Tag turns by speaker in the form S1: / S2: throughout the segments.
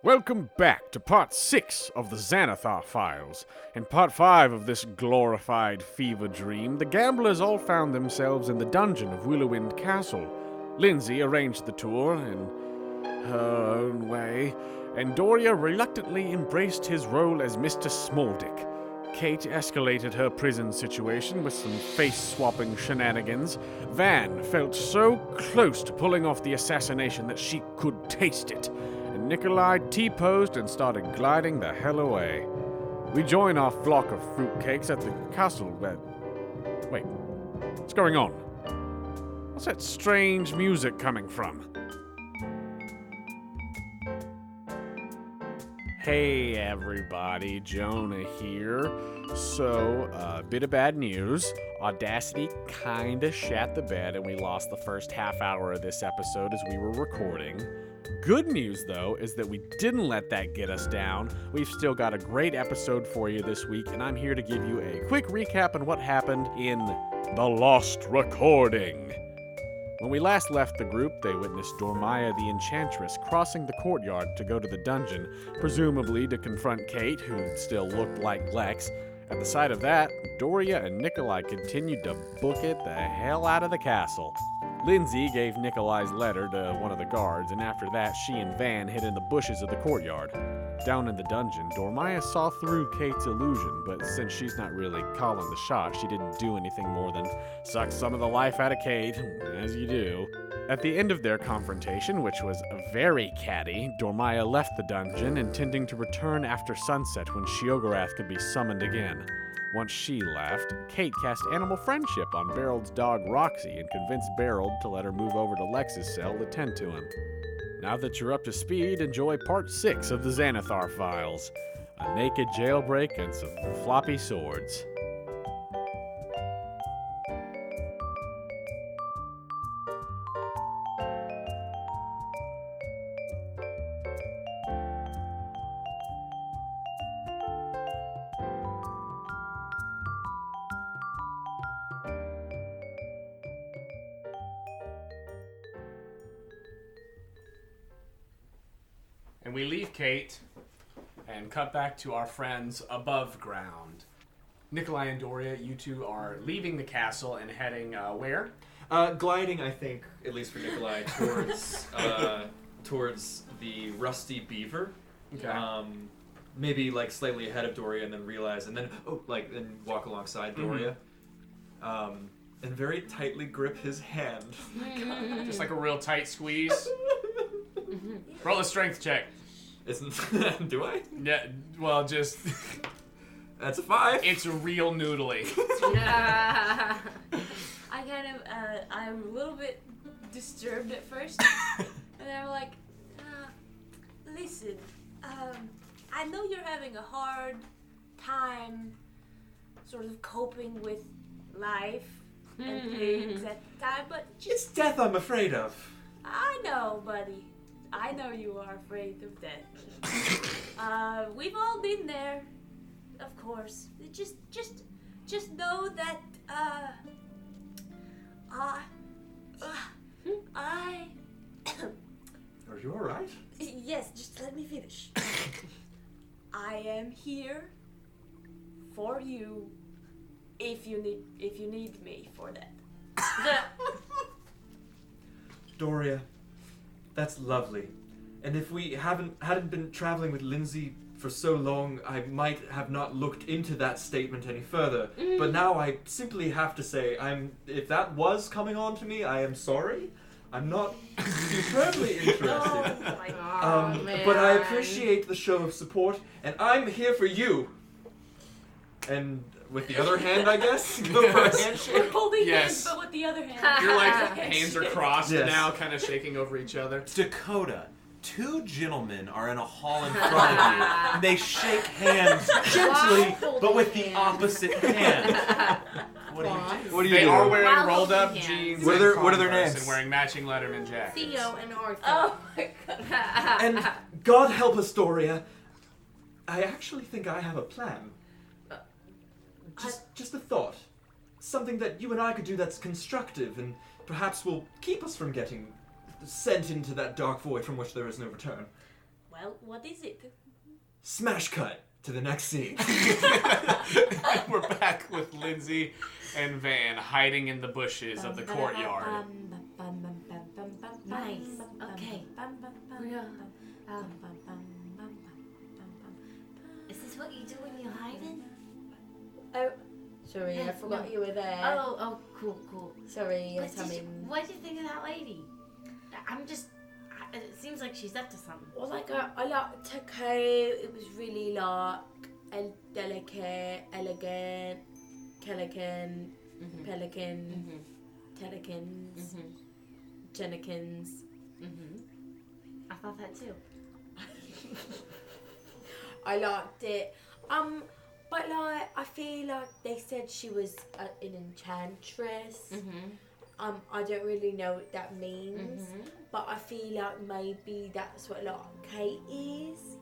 S1: Welcome back to Part 6 of the ANATHAR files. In Part 5 of this glorified fever dream, the gamblers all found themselves in the dungeon of Willowwind Castle. Lindsay arranged the tour in her own way, and Doria reluctantly embraced his role as Mr. Smalldick. Cait escalated her prison situation with some face-swapping shenanigans. Van felt so close to pulling off the assassination that she could taste it. And Nikolaj T-posed and started gliding the hell away. We join our flock of fruitcakes at the castle where... Wait, what's going on? What's that strange music coming from? Hey everybody, Jonah here. So, a bit of bad news. Audacity kinda shat the bed and we lost the first half hour of this episode as we were recording. Good news, though, is that we didn't let that get us down. We've still got a great episode for you this week, and I'm here to give you a quick recap on what happened in The Lost Recording. When we last left the group, they witnessed Doria the Enchantress crossing the courtyard to go to the dungeon, presumably to confront Cait, who still looked like Lex. At the sight of that, Doria and Nikolaj continued to book it the hell out of the castle. Lindsay gave Nikolaj's letter to one of the guards, and after that, she and Van hid in the bushes of the courtyard. Down in the dungeon, Doria saw through Cait's illusion, but since she's not really calling the shot, she didn't do anything more than suck some of the life out of Cait, as you do. At the end of their confrontation, which was very catty, Doria left the dungeon, intending to return after sunset when Sheogorath could be summoned again. Once she left, Cait cast Animal Friendship on Barreld's dog Roxy and convinced Barreld to let her move over to Lex's cell to tend to him. Now that you're up to speed, enjoy Part 6 of the ANATHAR files. A naked jailbreak and some floppy swords.
S2: And we leave Cait and cut back to our friends above ground. Nikolaj and Doria, you two are leaving the castle and heading where?
S3: Gliding, I think, at least for Nikolaj, towards the Rusty Beaver.
S2: Okay.
S3: Maybe like slightly ahead of Doria, and then realize, and then walk alongside Doria, and very tightly grip his hand.
S2: Just like a real tight squeeze. Roll a strength check.
S3: Do I?
S2: Yeah, well, just...
S3: That's a 5.
S2: It's real noodly.
S4: I'm a little bit disturbed at first. And then I'm like, listen, I know you're having a hard time sort of coping with life and things at the time, but
S3: It's death I'm afraid of.
S4: I know, buddy. I know you are afraid of death. We've all been there, of course. Just know that,
S3: Are you alright?
S4: Yes, just let me finish. I am here for you if you need me for that.
S3: Doria, that's lovely. And if we hadn't been traveling with Lindsay for so long, I might have not looked into that statement any further. But now I simply have to say, if that was coming on to me, I am sorry. I'm not superbly interested.
S4: Oh my God.
S3: But I appreciate the show of support, and I'm here for you. And with the other hand, I guess, go for a handshake.
S4: We're holding
S2: Yes.
S4: hands, but with the other hand.
S2: Your hands are crossed
S3: Yes.
S2: now, kind of shaking over each other.
S5: Dakota, 2 gentlemen are in a hall in front of you, and they shake hands gently, but with the opposite hand. What do you do?
S3: What do you
S2: They
S3: do?
S2: are wearing
S6: While
S2: rolled up
S6: holding
S2: jeans
S6: hands.
S3: What are their
S2: Converse
S3: names?
S2: and wearing matching Letterman jackets.
S6: Theo and Arthur.
S4: Oh my God.
S3: And God help us, Doria. I actually think I have a plan. Just a thought. Something that you and I could do that's constructive and perhaps will keep us from getting sent into that dark void from which there is no return.
S4: Well, what is it?
S3: Smash cut to the next scene.
S2: And we're back with Lindsay and Van hiding in the bushes of the courtyard.
S6: Nice. Okay. Is this what you do when you're hiding?
S7: Oh, sorry, I forgot you were there.
S6: Oh, cool.
S7: Sorry,
S6: But
S7: coming.
S6: what did you think of that lady? It seems like she's up to something.
S7: Well, like I liked her coat. It was really like delicate, elegant, pelican, telecans, Jennykins.
S6: I thought that too.
S7: I liked it. But like I feel like they said she was an enchantress. I don't really know what that means, but I feel like maybe that's what like Cait is.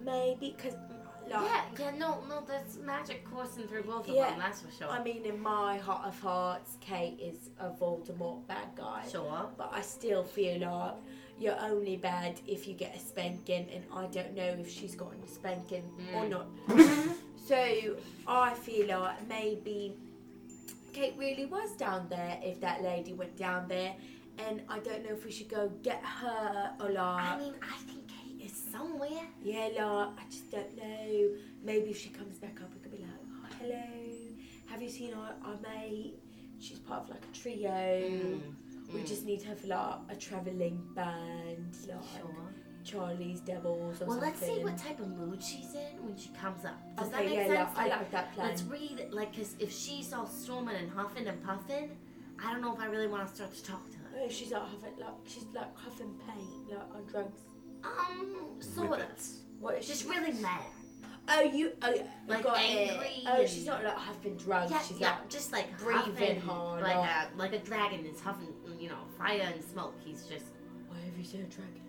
S7: Maybe because like
S6: no, there's magic coursing through both of them. That's for sure.
S7: I mean, in my heart of hearts, Cait is a Voldemort bad guy.
S6: Sure.
S7: But I still feel like you're only bad if you get a spanking, and I don't know if she's gotten a spanking or not. So I feel like maybe Cait really was down there if that lady went down there, and I don't know if we should go get her or like.
S6: I mean, I think Cait is somewhere.
S7: Yeah, like I just don't know. Maybe if she comes back up, we could be like, oh, hello. Have you seen our mate? She's part of like a trio. We just need her for like a travelling band, like Charlie's Devils or something.
S6: Well, let's see what type of mood she's in when she comes up. Does that
S7: Okay,
S6: make
S7: yeah,
S6: sense?
S7: I like that plan.
S6: Let's read it, because if she's all storming and huffing and puffing, I don't know if I really want to start to talk to her.
S7: Oh, she's like huffing paint, like on drugs.
S6: Sort of.
S7: What is
S6: Just
S7: she?
S6: really mad.
S7: Like
S6: got
S7: angry.
S6: it.
S7: Oh, she's not like huffing drugs. She's like
S6: just like
S7: breathing
S6: huffing,
S7: hard.
S6: like a dragon is huffing, fire and smoke. He's just.
S7: Why have you seen a dragon?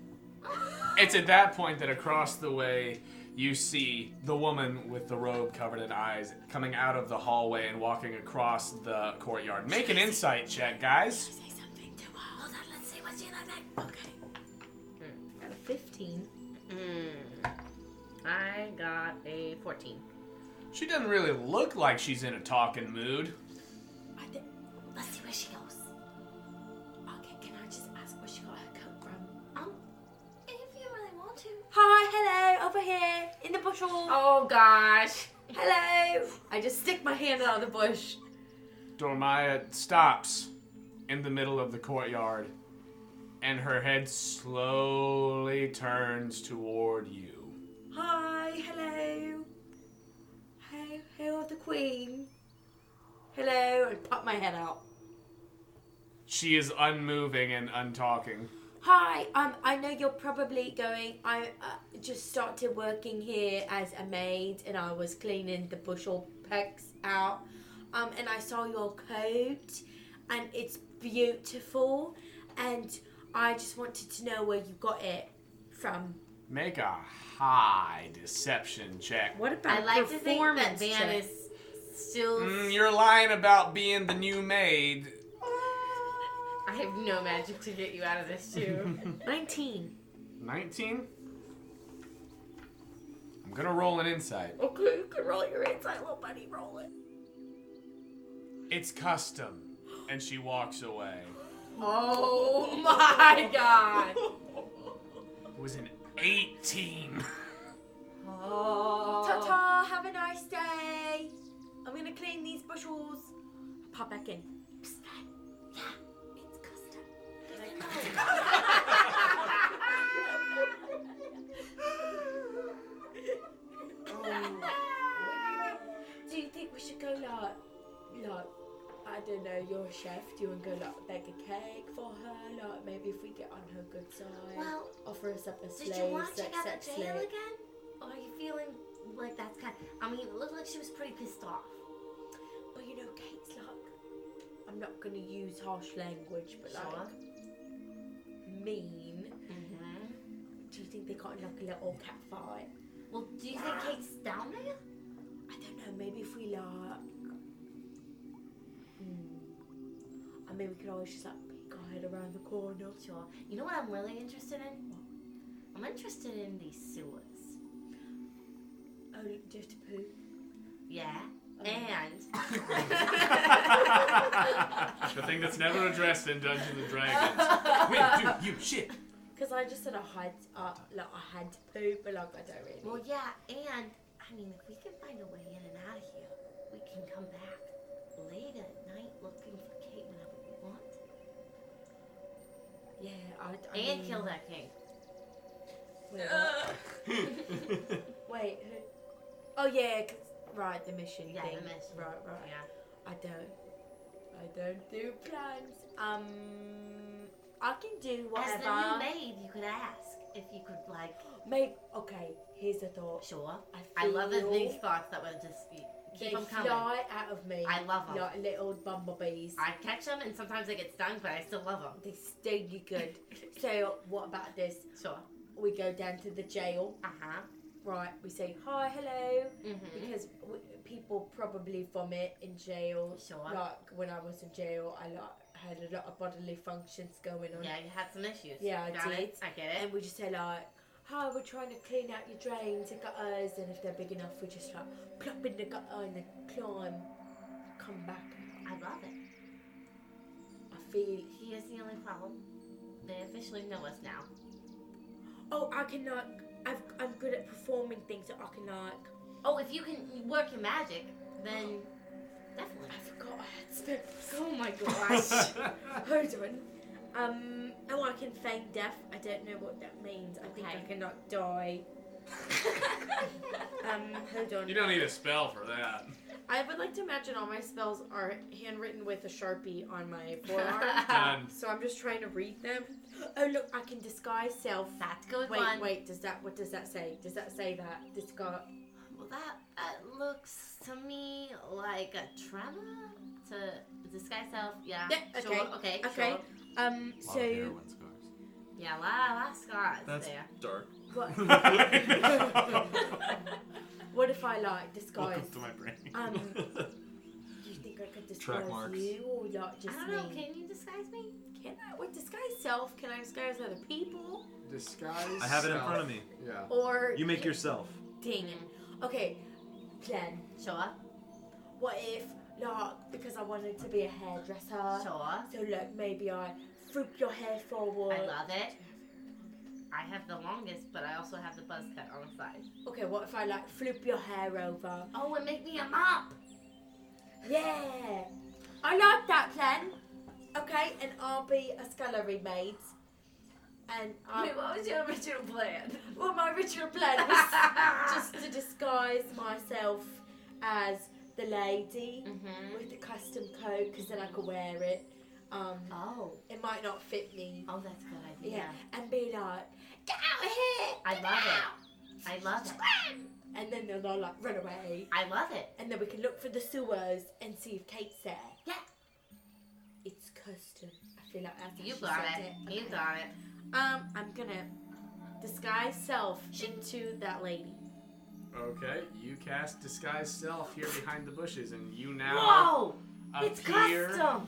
S2: It's at that point that across the way you see the woman with the robe covered in eyes coming out of the hallway and walking across the courtyard. Make an insight check, guys.
S7: Say something to her.
S6: Hold on, let's see what she looks like.
S7: Okay. Got a 15.
S6: I got a 14.
S2: She doesn't really look like she's in a talking mood.
S6: Let's see where she goes.
S7: Okay, can I just ask where she got her coat from?
S6: If you really want to.
S7: Hi, hello, over here in the bushel.
S6: Oh gosh.
S7: Hello. I just stick my hand out of the bush.
S2: Dormaya stops in the middle of the courtyard, and her head slowly turns toward you.
S7: Hi, hello. Hail of the Queen. Hello, and pop my head out.
S2: She is unmoving and untalking.
S7: Hi, I know you're probably going. I just started working here as a maid, and I was cleaning the bushel pecks out. And I saw your coat, and it's beautiful. And I just wanted to know where you got it from.
S2: Make a high deception check.
S7: What about
S6: I like to think that Van is still.
S2: You're lying about being the new maid.
S6: I have no magic to get you out of this too.
S7: 19.
S2: 19? I'm gonna roll an insight.
S7: Okay, you can roll your insight, little buddy. Roll it.
S2: It's custom. And she walks away.
S7: Oh my god.
S2: It was an 18.
S6: Oh.
S7: Ta-ta, have a nice day. I'm gonna clean these bushels. Pop back in. Psst. Yeah, it's custom. Do you think we should go like, I don't know, you're a chef, do you want to go like bake a cake for her? Like maybe if we get on her good side,
S6: Well,
S7: offer us up a slave,
S6: did you want to check out
S7: sex
S6: the jail
S7: slave.
S6: again? Or are you feeling like that's kind of... I mean, it looked like she was pretty pissed off.
S7: But you know, Cait's like, I'm not going to use harsh language, but
S6: Sure.
S7: like, mean. Do you think they got in like a little cat fight?
S6: Well, do you think Cait's down there?
S7: I don't know, maybe if we like, I mean we could always just like peek our head around the corner.
S6: Sure. You know what I'm really interested in? I'm I'm interested in these sewers.
S7: Oh, just to poo.
S6: Yeah.
S7: Oh.
S6: And
S2: The thing that's never addressed in Dungeons and Dragons. Wait, dude, you shit.
S7: Because I just said I had to poo, but like I don't really.
S6: well, yeah, and I mean, if we can find a way in and out of here, we can come back late at night looking for Cait whenever we want,
S7: Yeah, I
S6: and
S7: mean,
S6: kill that king.
S7: Wait, wait, who? Oh yeah, 'cause right, the mission
S6: Yeah,
S7: thing.
S6: the mission.
S7: Right.
S6: Yeah.
S7: I don't do plans. I can do
S6: As the new
S7: whatever.
S6: maid, you could ask if you could like.
S7: Maybe okay. Here's a thought.
S6: Sure. I love it. These thoughts that would just keep
S7: They
S6: them coming.
S7: fly out of me.
S6: I love 'em.
S7: like little bumblebees.
S6: I catch them, and sometimes they get stung, but I still love them.
S7: They sting you good. So what about this?
S6: Sure.
S7: We go down to the jail. Right. We say hi, hello, because people probably vomit in jail.
S6: Sure.
S7: Like when I was in jail, I had a lot of bodily functions going on.
S6: Yeah, you had some issues.
S7: Yeah, I
S6: Got
S7: did.
S6: it. I get it.
S7: And we just say like, hi, we're trying to clean out your drains and gutters, and if they're big enough, we just like plop in the gutter and then climb, come back.
S6: I love it.
S7: I feel.
S6: He is the only problem. They officially know us now.
S7: Oh, I can like. I'm good at performing things, so I can like.
S6: Oh, if you can work your magic, then definitely.
S7: I forgot I had spells.
S6: Oh my gosh.
S7: Hold on. Oh, I can feign death. I don't know what that means. I think I
S6: Okay.
S7: cannot die. Hold on.
S2: You don't need a spell for that.
S7: I would like to imagine all my spells are handwritten with a Sharpie on my forearm.
S2: Done.
S7: So I'm just trying to read them. Oh look, I can disguise self.
S6: That's a good
S7: Wait,
S6: one.
S7: wait. What does that say? Does that say that disguise?
S6: Well, that looks to me like a tremor to disguise self. Yeah.
S7: Yeah, okay,
S6: Sure. Okay.
S7: okay.
S6: Sure.
S7: So
S5: Heroin scars.
S6: Yeah. A lot of scars
S3: That's
S6: there.
S3: dark.
S7: what? What if I like disguise?
S5: Welcome to my brain.
S7: Do you think I could
S3: Track
S7: disguise
S3: marks.
S7: you or like just
S6: I don't know.
S7: me?
S6: Can you disguise me?
S7: Can I? With disguise self, can I disguise other people?
S1: Disguise.
S5: I have it in
S1: self.
S5: front of me.
S1: Yeah.
S7: Or
S5: You make yourself.
S7: dang it. Okay, plan.
S6: Sure.
S7: What if, like, because I wanted to be a hairdresser,
S6: Sure.
S7: so like maybe I flip your hair forward.
S6: I love it. I have the longest, but I also have the buzz cut on the side.
S7: Okay, what if I like flip your hair over?
S6: Oh, and make me a mop.
S7: Yeah, I like that plan. Okay, and I'll be a scullery maid. And
S6: Wait, what was your original plan?
S7: well, my original plan was just to disguise myself as the lady with the custom coat, because then I could wear it.
S6: Oh.
S7: It might not fit me.
S6: Oh, that's a good idea.
S7: Yeah, and be like, get out of here!
S6: I
S7: Get
S6: love
S7: out!
S6: it. I love it.
S7: And then they'll all like run away.
S6: I love it.
S7: And then we can look for the sewers and see if Cait's there.
S6: Yeah.
S7: It's custom. I feel like that's how
S6: You
S7: she
S6: got
S7: said
S6: it. You
S7: Okay.
S6: got it.
S7: I'm gonna disguise self into that lady.
S2: Okay, you cast Disguise Self here behind the bushes, and you now
S6: Whoa! It's
S2: appear
S6: custom.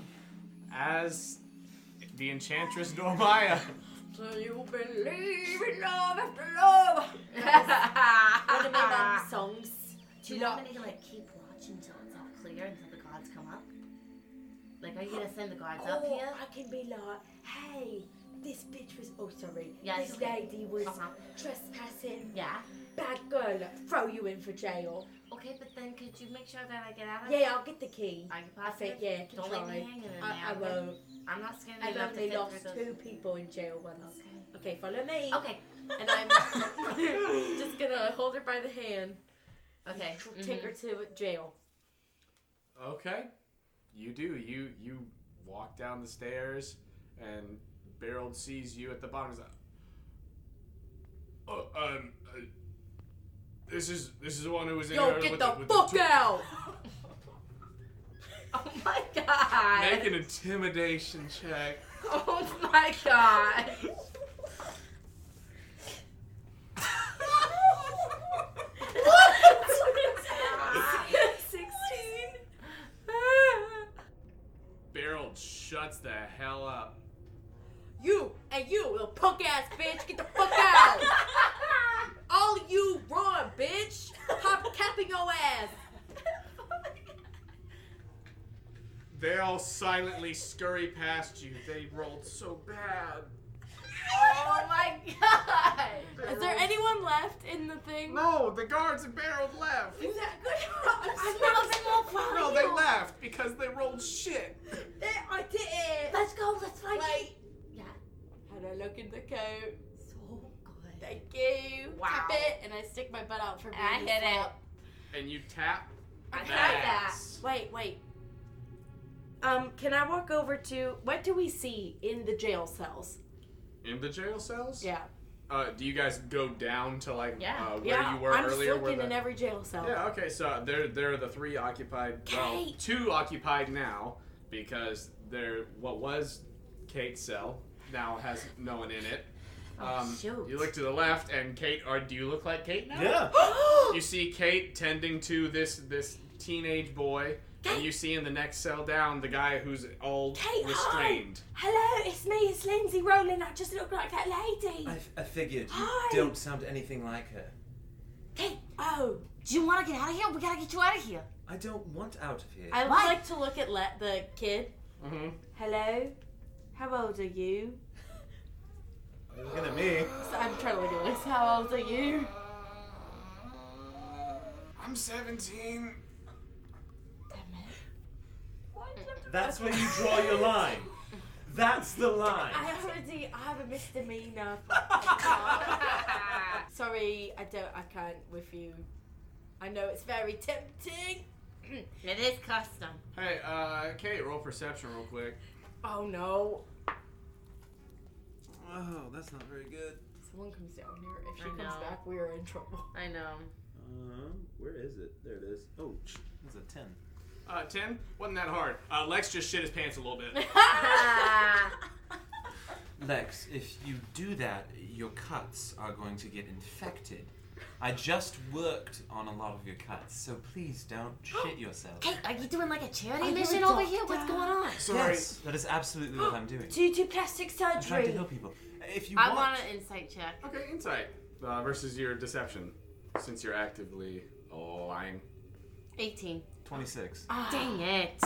S2: as the Enchantress Dormaya.
S7: So you believe in love after love. One of my mum's songs.
S6: Do you want me to like keep watching until it's all clear, until the gods come up? Like, are you gonna send the gods up
S7: Oh,
S6: here?
S7: I can be like, hey, this bitch was. Oh, sorry.
S6: Yeah,
S7: this
S6: it's okay.
S7: lady was
S6: Uh-huh.
S7: trespassing.
S6: Yeah.
S7: Bad girl. Throw you in for jail.
S6: Okay, but then could you make sure that I get out of
S7: Yeah, I'll get the key.
S6: Are you
S7: I
S6: positive?
S7: think, yeah, I can
S6: Don't
S7: try.
S6: leave me hanging in there.
S7: I won't.
S6: I'm not scared
S7: I've
S6: enough to
S7: only
S6: fit
S7: lost
S6: through those.
S7: 2 people in jail once.
S6: Okay.
S7: Okay, follow me.
S6: Okay.
S7: And I'm just gonna hold her by the hand.
S6: Okay.
S7: Take her to jail.
S2: Okay, you do. You walk down the stairs, and Beryl sees you at the bottom. He's like, "Oh, this is the one who was in
S7: Yo,
S2: here
S7: get
S2: with
S7: the
S2: with
S7: fuck out!
S6: Oh my god.
S2: Make an intimidation check.
S6: Oh my god.
S7: What? 16.
S2: Beryl shuts the hell up.
S7: You and you little punk ass bitch, get the fuck out!
S1: all silently scurry past you. They rolled so bad.
S7: Oh my god! Is there anyone left in the thing?
S1: No, the guards and barreled left.
S7: Is that good?
S1: No, they left because they rolled shit.
S7: I did it!
S6: Let's go, let's find
S7: Wait.
S6: Yeah.
S7: And I look in the coat.
S6: So good.
S7: Thank you.
S6: Wow.
S7: Tap it, and I stick my butt out for being
S6: I hit it.
S1: And you tap.
S6: I tried
S1: that.
S7: Wait. Can I walk over to... What do we see in the jail cells?
S1: In the jail cells?
S7: Yeah.
S1: Do you guys go down to like
S6: Yeah.
S1: where you were
S7: I'm
S1: earlier?
S7: just looking in every jail cell.
S1: Yeah, okay, so there are the 3 occupied. Well,
S7: Cait.
S1: 2 occupied now because what was Cait's cell now has no one in it.
S6: Shoot.
S1: You look to the left, and Cait. Do you look like Cait now?
S5: Yeah.
S1: You see Cait tending to this teenage boy, and you see in the next cell down the guy who's all
S7: Cait,
S1: restrained.
S7: Hi. Hello, it's me. It's Lindsay, Rowland. I just look like that lady.
S5: I figured you
S7: Hi.
S5: don't sound anything like her.
S6: Hey,
S7: Oh,
S6: do you want to get out of here? We gotta get you out of here.
S5: I don't want out of here.
S7: I would
S6: What?
S7: like to look at the kid.
S1: Mm-hmm.
S7: Hello, how old are you?
S5: Looking at me.
S7: So I'm trying to look at this. How old are you?
S1: I'm 17.
S5: That's where you draw your line. That's the line.
S7: I have a misdemeanor. Sorry, I can't with you. I know it's very tempting.
S6: It is custom.
S1: Hey, Cait, roll perception real quick.
S7: Oh no.
S5: Oh, that's not very good.
S7: Someone comes down here. If she
S6: I
S7: comes
S6: know.
S7: back, we are in trouble.
S6: I know.
S5: Where is it? There it is. Oh, that's a 10.
S1: 10? Wasn't that hard. Lex just shit his pants a little bit.
S5: Lex, if you do that, your cuts are going to get infected. I just worked on a lot of your cuts, so please don't shit yourself.
S6: Hey, are you doing like a charity
S7: Are you
S6: mission
S7: a
S6: over here? What's
S7: doctor?
S6: going on?
S1: Sorry.
S5: Yes, that is absolutely what I'm doing.
S7: Do you do plastic
S5: I'm trying to
S7: surgery?
S5: help people. If you
S6: I
S5: want,
S6: want an insight check.
S1: Okay, insight versus your deception, since you're actively lying.
S6: 18.
S5: 26.
S6: Dang it.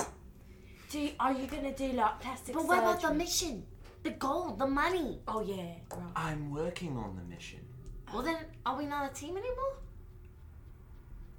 S7: Are you gonna do like plastic
S6: But
S7: surgery?
S6: what about the mission? The gold, the money.
S7: Oh yeah, right.
S5: I'm working on the mission.
S6: Well then, are we not a team anymore?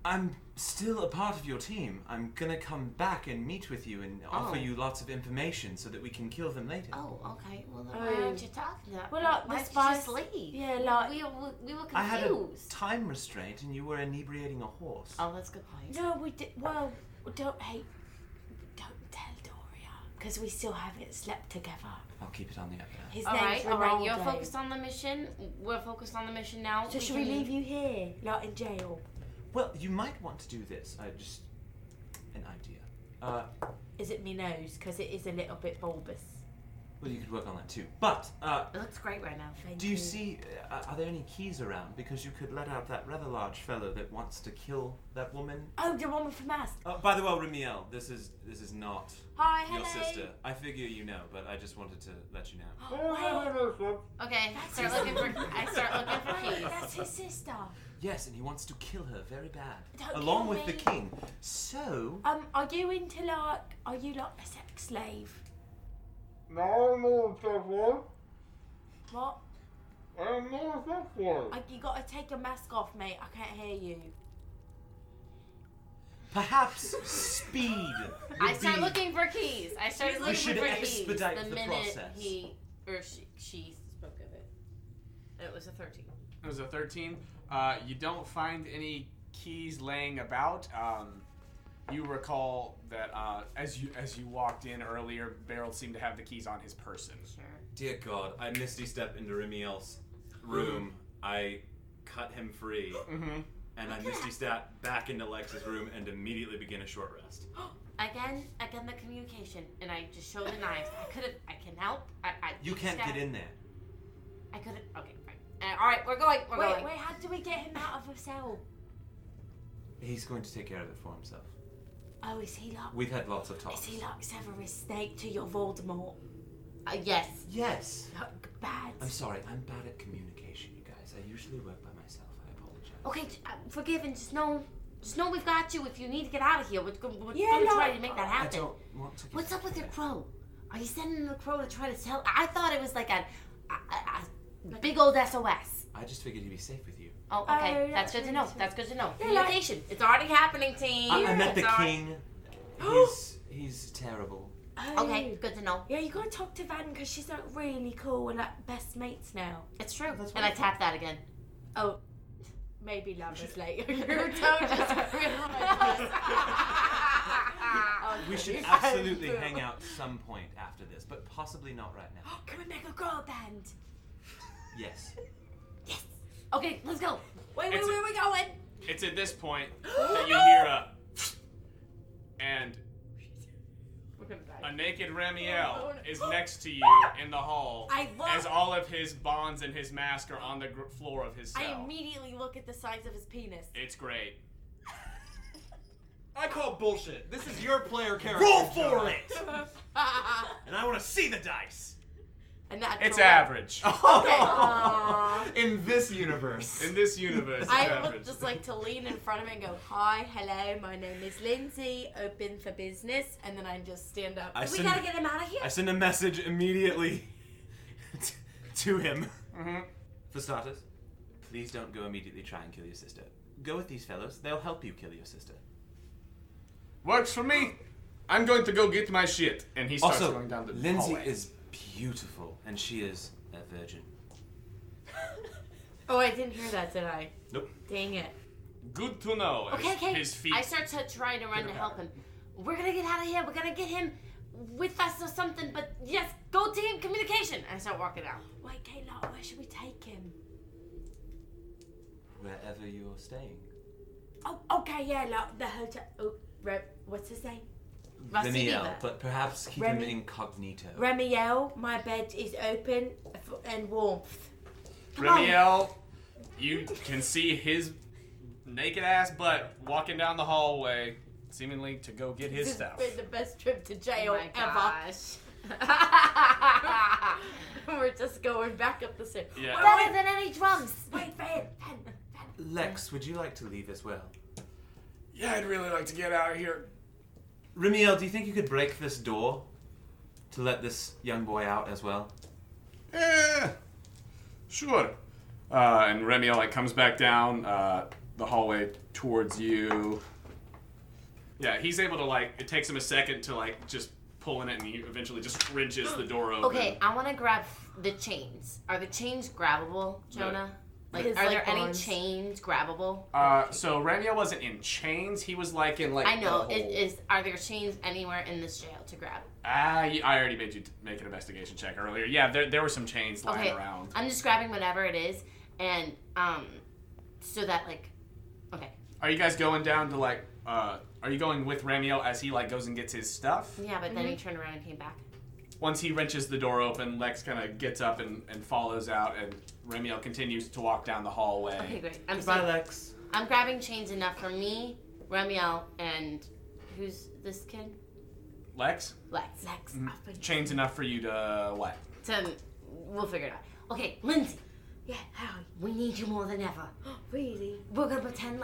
S5: I'm still a part of your team. I'm gonna come back and meet with you and offer you lots of information so that we can kill them later.
S6: Oh, okay. Well then,
S7: Oh.
S6: why aren't you talking to
S7: Well, like,
S6: why
S7: the
S6: don't you
S7: spies-
S6: just leave?
S7: Yeah, like
S6: We were confused.
S5: I had a time restraint and you were inebriating a horse.
S6: Oh, that's a good point.
S7: no, we did. Well, don't tell Doria because we still haven't slept together.
S5: I'll keep it on the up there.
S7: His
S6: All
S7: name's
S6: right.
S7: Rowland.
S6: You're focused on the mission. We're focused on the mission now.
S7: So should we leave you here, like in jail?
S5: Well, you might want to do this. An idea.
S7: Is it me nose? Because it is a little bit bulbous.
S5: Well, you could work on that too. But,
S6: It looks great right now.
S7: Thank
S5: do you see, are there any keys around? Because you could let out that rather large fellow that wants to kill that woman.
S7: Oh, the one with the mask.
S5: By the way, Remiel, this is not
S7: Hi,
S5: your
S7: hello.
S5: sister. I figure you know, but I just wanted to let you know.
S6: Okay. I start looking for keys.
S7: That's his sister.
S5: Yes, and he wants to kill her very bad,
S7: Don't
S5: along
S7: kill
S5: with the
S7: me.
S5: king. So,
S7: Are you into are you like a sex slave?
S1: No, no, sex one.
S7: What?
S1: I'm not a sex one.
S7: You gotta take your mask off, mate. I can't hear you.
S5: perhaps speed.
S6: I
S5: would
S6: start
S5: be-
S6: looking for keys. I started
S5: We
S6: looking
S5: should
S6: for keys
S5: expedite
S6: the
S5: the
S6: minute
S5: process.
S6: he or she spoke of it. It was a 13.
S1: It was a 13. You don't find any keys laying about. You recall that as you walked in earlier, Beryl seemed to have the keys on his person.
S6: Sure.
S5: Dear God, I misty step into Remiel's room. I cut him free, and I misty step back into Lex's room and immediately begin a short rest.
S6: Again, the communication, and I just show the knives. I can help.
S5: You can't get in there.
S6: I couldn't. Okay, fine. All right, we're going. We're going.
S7: Wait, how do we get him out of a cell?
S5: He's going to take care of it for himself.
S7: Oh, is he like?
S5: We've had lots of
S7: Is
S5: talks.
S7: he like Severus Snape to your Voldemort?
S6: Yes.
S5: Yes.
S7: Like bad.
S5: I'm sorry, I'm bad at communication, you guys. I usually work by myself. I apologize.
S6: Okay, forgive and just know Just know we've got you if you need to get out of here. We're gonna try to make that happen.
S5: I don't want to get
S6: What's up with your crow? Are you sending the crow to try to tell? I thought it was like a big old SOS.
S5: I just figured he'd be safe with you.
S6: Oh, okay. That's good to know. That's good to know. Communication. It's already happening, team.
S5: I met the king. He's terrible.
S6: Okay, good to know.
S7: Yeah, you gotta talk to Van because she's like really cool and like best mates now.
S6: It's true. And I tapped that again.
S7: Oh, maybe lovers later.
S5: We should absolutely hang out some point after this, but possibly not right now.
S7: Can we make a girl band?
S5: Yes.
S6: Yes. Okay, let's go.
S7: Wait, where are we going?
S2: It's at this point that you hear and a naked Ramiel is next to you in the hall as all of his bonds and his mask are on the floor of his cell.
S7: I immediately look at the size of his penis.
S2: It's great.
S3: I call bullshit. This is your player character.
S5: Roll for it! And I want to see the dice.
S7: And that
S2: It's average.
S3: In this universe.
S2: In this universe, it's
S7: I
S2: average.
S7: would just like to lean in front of me and go, hi, hello, my name is Lindsay, open for business, and then I just stand up.
S6: We gotta get him out of here.
S5: I send a message immediately to him.
S2: Mm-hmm.
S5: For starters, please don't go immediately try and kill your sister. Go with these fellows. They'll help you kill your sister.
S2: Works for me. I'm going to go get my shit. And he starts
S5: Also,
S2: going down the
S5: Lindsay
S2: hallway.
S5: is beautiful, and she is a virgin.
S7: Oh, I didn't hear that, did I?
S5: Nope.
S7: Dang it.
S2: Good to know.
S6: Okay.
S2: His feet.
S6: I start to try to run to help him. We're gonna get out of here. We're gonna get him with us or something. But yes, go team communication. I start walking out.
S7: Wait, Kayla, where should we take him?
S5: Wherever you're staying.
S7: Oh, okay, yeah, like the hotel. Oh, what's his name?
S5: Ramiel, but perhaps keep him
S7: Remy-
S5: incognito.
S7: Ramiel, my bed is open and warmth. Come on.
S2: Ramiel, you can see his naked ass butt walking down the hallway, seemingly to go get his
S7: This
S2: stuff.
S7: has been the best trip to jail
S6: Oh my
S7: ever.
S6: gosh.
S7: We're just going back up the stairs.
S2: Yeah.
S6: Better than any drums.
S7: Wait, Van.
S5: Lex, would you like to leave as well?
S2: Yeah, I'd really like to get out of here.
S5: Ramiel, do you think you could break this door to let this young boy out as well?
S2: Sure. And Ramiel comes back down the hallway towards you. Yeah, he's able to it takes him a second to just pull in it, and he eventually just wrenches the door open.
S6: Okay, I want to grab the chains. Are the chains grabbable, Jonah?
S7: His,
S6: are there any
S7: bonds.
S6: chains grabbable?
S2: So Ramiel wasn't in chains. He was in
S6: I know.
S2: the hole.
S6: Are there chains anywhere in this jail to grab?
S2: I already made you make an investigation check earlier. Yeah, there were some chains lying
S6: Okay,
S2: around.
S6: I'm just grabbing whatever it is, and so that okay.
S2: Are you guys going down to are you going with Ramiel as he goes and gets his stuff?
S6: Yeah, but then he turned around and came back.
S2: Once he wrenches the door open, Lex kind of gets up and follows out, and Ramiel continues to walk down the hallway.
S6: Okay, great.
S5: Goodbye, Lex.
S6: I'm grabbing chains enough for me, Ramiel, and who's this kid?
S2: Lex?
S6: Lex.
S2: Chains enough for you to what?
S6: We'll figure it out. Okay, Lindsay.
S7: Yeah, how?
S6: We need you more than ever.
S7: Really?
S6: We're gonna pretend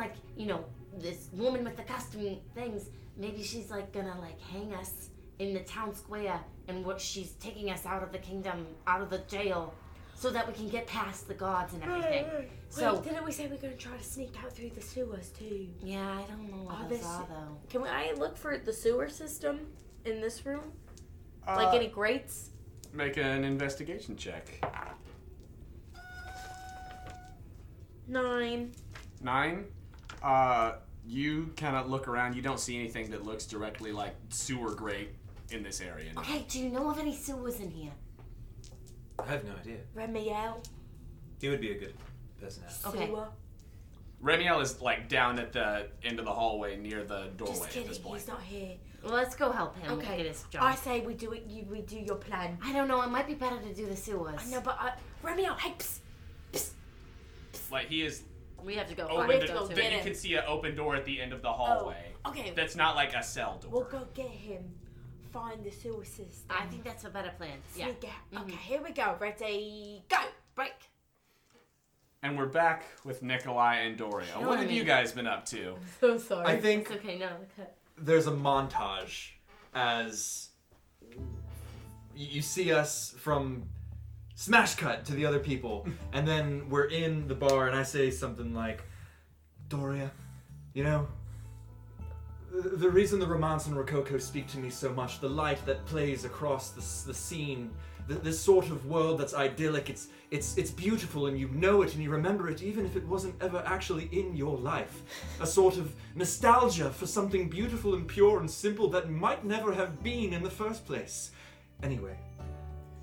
S6: this woman with the custom things, maybe she's gonna hang us in the town square, and she's taking us out of the kingdom, out of the jail, so that we can get past the guards and everything. So
S7: Wait, didn't we say we're gonna try to sneak out through the sewers too?
S6: yeah, I don't know what those are though.
S7: Can I look for the sewer system in this room?
S2: Uh,
S7: Any grates?
S2: Make an investigation check.
S7: 9.
S2: 9. You kind of look around. You don't see anything that looks directly like sewer grate in this area. No.
S6: Okay, do you know of any sewers in here?
S5: I have no idea.
S7: Ramiel.
S5: He would be a good person to ask.
S6: Okay.
S7: Sewer.
S2: Ramiel is down at the end of the hallway near the doorway
S7: Just
S2: at
S7: kidding,
S2: this point.
S7: he's not here.
S6: Well, let's go help him
S7: Okay.
S6: get his job.
S7: I say we do it. We do your plan.
S6: I don't know. It might be better to do the sewers.
S7: I know, but Ramiel, hey, psst.
S2: He is
S6: We have to go.
S2: open.
S7: we have to go
S2: You
S7: get him.
S2: can see an open door at the end of the hallway.
S7: Okay.
S2: That's not like a cell door.
S7: We'll go get him. Find the sewer system.
S6: I think that's a better plan. Yeah.
S7: Sneak out. Okay, here we go. Ready, go.
S6: Break.
S2: And we're back with Nikolaj and Doria. What have you guys been up to?
S7: So sorry.
S3: I think
S6: It's okay, no, cut.
S3: there's a montage as you see us from smash cut to the other people, and then we're in the bar, and I say something like, Doria, you know, the reason the Romance and Rococo speak to me so much, the light that plays across the scene, this sort of world that's idyllic, it's beautiful, and you know it and you remember it even if it wasn't ever actually in your life. A sort of nostalgia for something beautiful and pure and simple that might never have been in the first place. Anyway,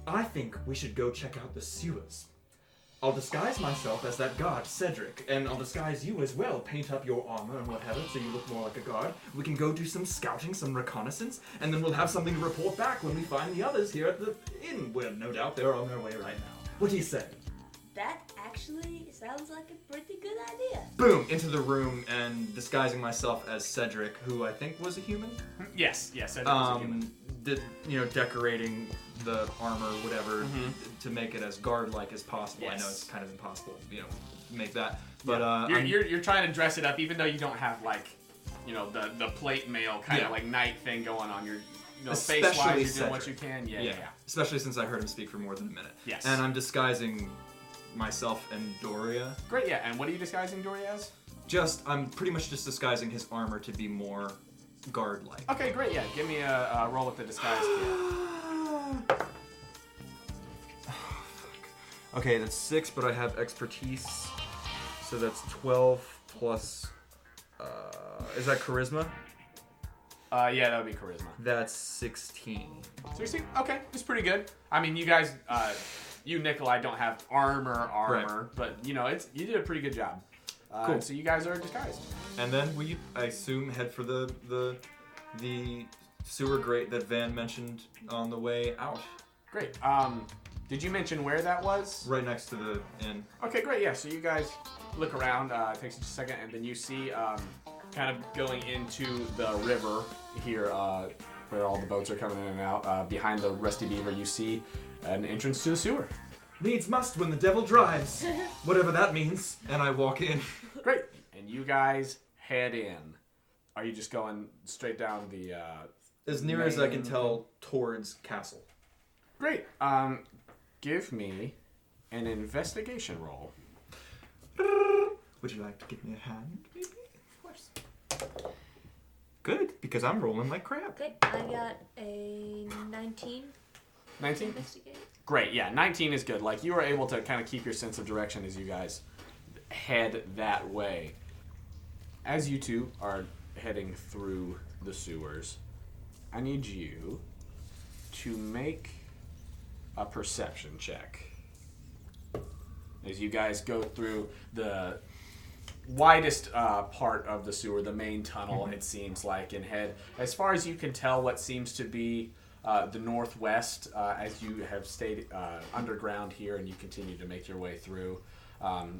S3: I think we should go check out the sewers. I'll disguise myself as that guard, Cedric, and I'll disguise you as well. Paint up your armor and whatever so you look more like a guard. We can go do some scouting, some reconnaissance, and then we'll have something to report back when we find the others here at the inn, where no doubt they're on their way right now. What do you say?
S4: That actually sounds like a pretty good idea.
S3: Boom! Into the room and disguising myself as Cedric, who I think was a human.
S2: Yes, Cedric was a human.
S3: Decorating the armor, whatever, to make it as guard-like as possible.
S2: Yes.
S3: I know it's kind of impossible, make that. But
S2: you're trying to dress it up, even though you don't have the plate mail kind of like night thing going on. You're face-wise, you're doing what you can. Yeah.
S3: Especially since I heard him speak for more than a minute.
S2: Yes.
S3: And I'm disguising myself and Doria.
S2: Great. Yeah. And what are you disguising Doria as?
S3: I'm pretty much just disguising his armor to be more guard-like.
S2: Okay. Great. Yeah. Give me a roll with the disguise kit.
S3: Okay, that's 6, but I have expertise, so that's 12 plus. Is that charisma?
S2: Yeah, that would be charisma.
S3: That's 16.
S2: 16? Okay, that's pretty good. I mean, you guys, you Nikolaj don't have armor,
S3: Right.
S2: but you did a pretty good job.
S3: Cool.
S2: So you guys are disguised.
S3: And then we, I assume, head for the sewer grate that Van mentioned on the way out.
S2: Great. Did you mention where that was?
S3: Right next to the inn.
S2: Okay, great. Yeah, so you guys look around. It takes just a second, and then you see kind of going into the river here where all the boats are coming in and out. Behind the Rusty Beaver, you see an entrance to the sewer.
S3: Needs must when the devil drives. Whatever that means. And I walk in.
S2: Great. And you guys head in. Are you just going straight down the...
S3: As near as I can tell, towards castle.
S2: Great. Give me an investigation roll.
S3: Would you like to give me a hand, maybe? Of course. Good, because I'm rolling like crap.
S4: Okay, I got a 19.
S2: 19?
S4: Investigate.
S2: Great, yeah, 19 is good. Like, you are able to kind of keep your sense of direction as you guys head that way. As you two are heading through the sewers, I need you to make a perception check. As you guys go through the widest part of the sewer, the main tunnel, it seems like, and head, as far as you can tell, what seems to be the northwest, as you have stayed underground here and you continue to make your way through.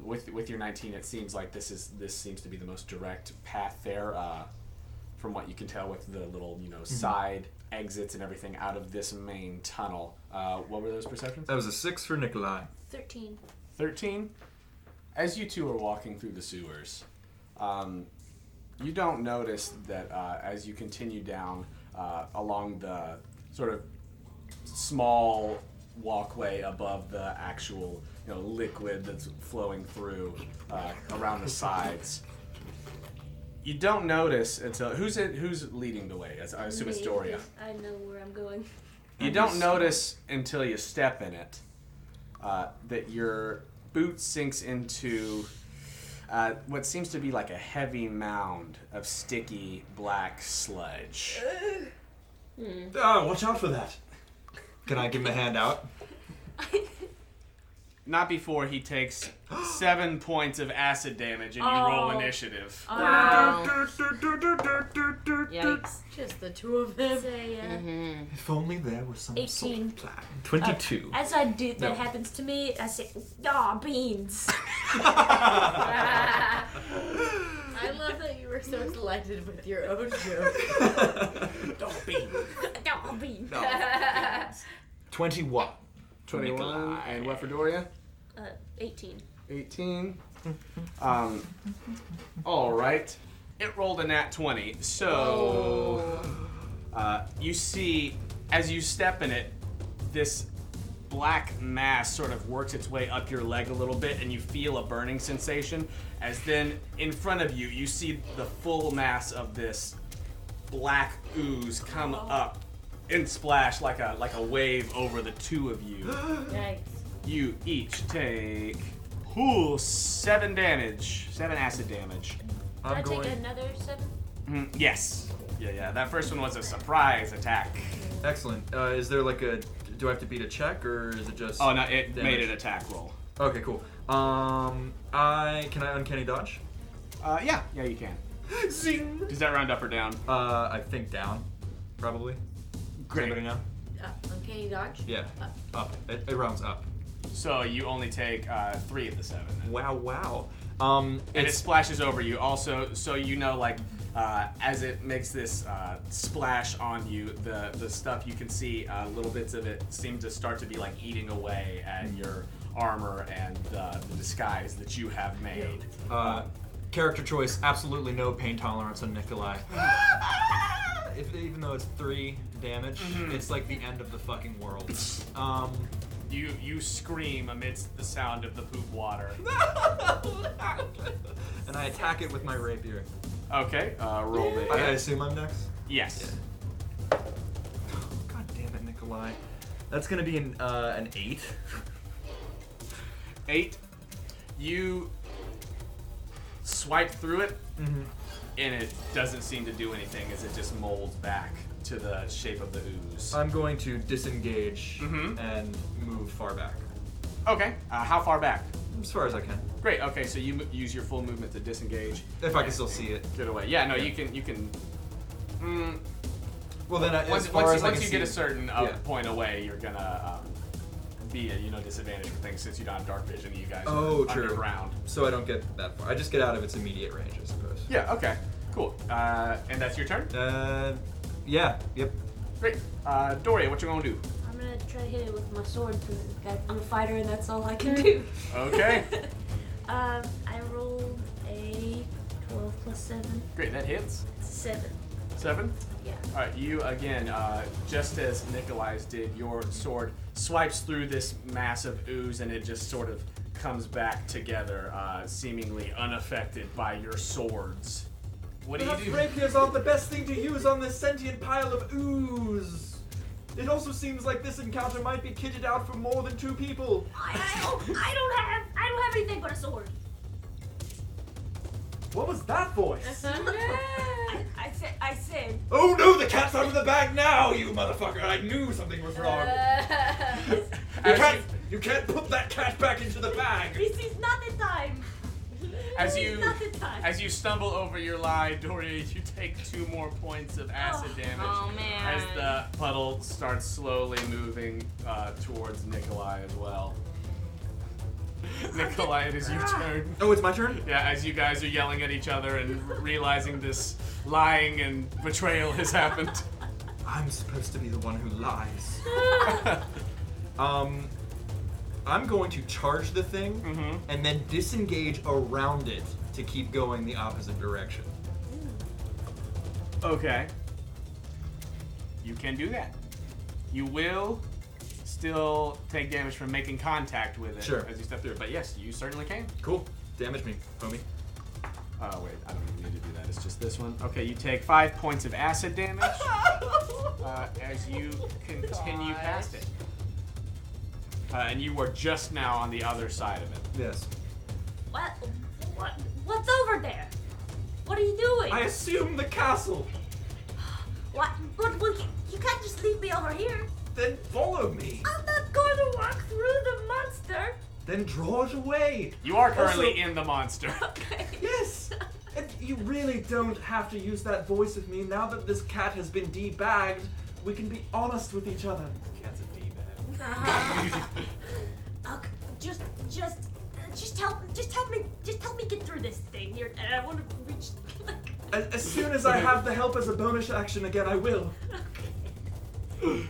S2: With your 19, it seems like this seems to be the most direct path there, from what you can tell with the little side exits and everything out of this main tunnel. What were those perceptions?
S3: That was a 6 for Nikolaj.
S4: 13.
S2: 13. As you two are walking through the sewers, you don't notice that as you continue down along the sort of small walkway above the actual liquid that's flowing through around the sides. You don't notice until who's leading the way? I assume it's Doria.
S4: I know where I'm going.
S2: You don't notice until you step in it that your boot sinks into what seems to be like a heavy mound of sticky black sludge.
S3: Oh, watch out for that. Can I give him a hand out?
S2: Not before he takes 7 points of acid damage and you roll initiative.
S6: Wow. Yikes.
S7: Just the two of them.
S4: It's a,
S3: If only there was some
S4: 18.
S3: sort of plan. 22.
S4: as I do, that
S3: No.
S4: happens to me, I say, "Aw, beans."
S7: I love that you were so delighted with your own joke.
S2: Don't be.
S4: Aw, beans.
S3: 21.
S2: 21. And what for Doria?
S4: 18.
S2: 18. All right. It rolled a nat 20. So you see, as you step in it, this black mass sort of works its way up your leg a little bit, and you feel a burning sensation. As then in front of you, you see the full mass of this black ooze come up and splash like a wave over the two of you.
S6: Yikes.
S2: You each take 7 damage, 7 acid damage.
S4: Can I take another 7?
S2: Yes. Yeah. That first one was a surprise attack.
S3: Excellent. Is there like a? Do I have to beat a check, or is it just?
S2: Oh no, it
S3: damage?
S2: made an attack roll.
S3: Okay, cool. Can I uncanny dodge?
S2: Yeah, you can.
S3: Zing.
S2: Does that round up or down?
S3: I think down, probably.
S2: Great.
S3: Does anybody know?
S7: Uncanny dodge?
S3: Yeah. Up. It rounds up.
S2: So you only take 3 of the 7.
S3: Wow.
S2: And it splashes over you. Also, so you know, like, as it makes this splash on you, the stuff you can see, little bits of it seem to start to be like eating away at your armor and the disguise that you have made.
S3: Character choice: absolutely no pain tolerance on Nikolaj. Even though it's 3 damage, it's like the end of the fucking world.
S2: You scream amidst the sound of the poop water.
S3: And I attack it with my rapier.
S2: Okay, roll the
S3: I assume I'm next?
S2: Yes.
S3: Yeah. God damn it, Nikolaj. That's gonna be an 8.
S2: 8. You swipe through it, and it doesn't seem to do anything as it just molds back to the shape of the ooze.
S3: I'm going to disengage and move far back.
S2: Okay, how far back?
S3: As far as I can.
S2: Great. Okay, so you use your full movement to disengage.
S3: If I can still see it.
S2: Get away. Yeah. No, you can.
S3: Well, then,
S2: once you get a certain point away, you're gonna be at disadvantage for things since you don't have dark vision. You guys are underground.
S3: So I don't get that far. I just get out of its immediate range, I suppose.
S2: Yeah. Okay. Cool. And that's your turn.
S3: Yeah. Yep.
S2: Great. Doria, what you gonna do?
S4: I'm gonna try to hit it with my sword because I'm a fighter and that's all I can do.
S2: Okay.
S4: I rolled a 12 plus 7.
S2: Great. That hits.
S4: 7.
S2: 7.
S4: Yeah.
S2: All right. You again, just as Nikolaj did, your sword swipes through this massive ooze, and it just sort of comes back together, seemingly unaffected by your swords. What do you do?
S3: Rapiers aren't the best thing to use on this sentient pile of ooze. It also seems like this encounter might be kitted out for more than 2 people.
S4: I don't have anything but a sword.
S3: What was that voice?
S4: I said.
S3: Oh no, the cat's out of the bag now, you motherfucker! I knew something was wrong. You can't put that cat back into the bag.
S4: This is not the time.
S2: As you stumble over your lie, Doria, you take 2 more points of acid damage.
S6: Oh, man.
S2: As the puddle starts slowly moving towards Nikolaj as well. Nikolaj, it is your turn.
S3: Oh, it's my turn?
S2: Yeah, as you guys are yelling at each other and realizing this lying and betrayal has happened.
S3: I'm supposed to be the one who lies. I'm going to charge the thing and then disengage around it to keep going the opposite direction.
S2: Okay. You can do that. You will still take damage from making contact with it as you step through it. But yes, you certainly can.
S3: Cool. Damage me, homie.
S2: Oh, wait. I don't even need to do that. It's just this one. Okay, you take 5 points of acid damage as you continue past it. And you were just now on the other side of it.
S3: Yes.
S4: What's over there? What are you doing?
S3: I assume the castle.
S4: What? You can't just leave me over here.
S3: Then follow me.
S4: I'm not going to walk through the monster.
S3: Then draw it away.
S2: You are currently in the monster.
S4: Okay.
S3: Yes. And you really don't have to use that voice with me. Now that this cat has been debagged, we can be honest with each other.
S5: Cat's a d-bag.
S4: Okay, just help me get through this thing here. And I want to reach.
S3: As soon as I have the help as a bonus action again, I will.
S4: Okay.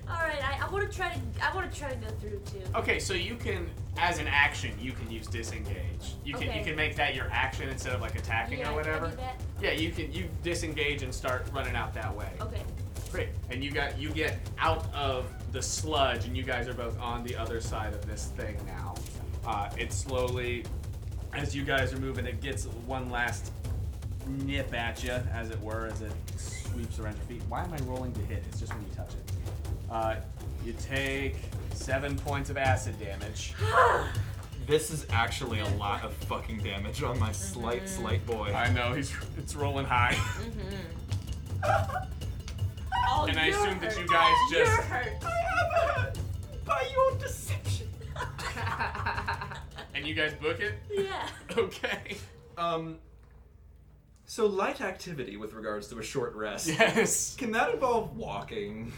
S4: All right, I want to try to go through too.
S2: Okay, so you can as an action, you can use disengage. You can make that your action instead of like attacking or whatever.
S4: Can I do that?
S2: Yeah, you disengage and start running out that way.
S4: Okay.
S2: Great. And you get out of the sludge, and you guys are both on the other side of this thing now. It slowly, as you guys are moving, it gets one last nip at you, as it were, as it sweeps around your feet. Why am I rolling to hit? It's just when you touch it. You take 7 points of acid damage.
S3: This is actually a lot of fucking damage on my slight boy.
S2: I know, it's rolling high.
S4: Oh,
S2: And I
S4: you're
S2: assume that
S4: hurt.
S2: you guys
S4: You're
S2: just...
S4: hurt.
S3: I am hurt by your deception.
S2: And you guys book it?
S4: Yeah.
S2: Okay.
S3: So light activity with regards to a short rest.
S2: Yes.
S3: Can that involve walking?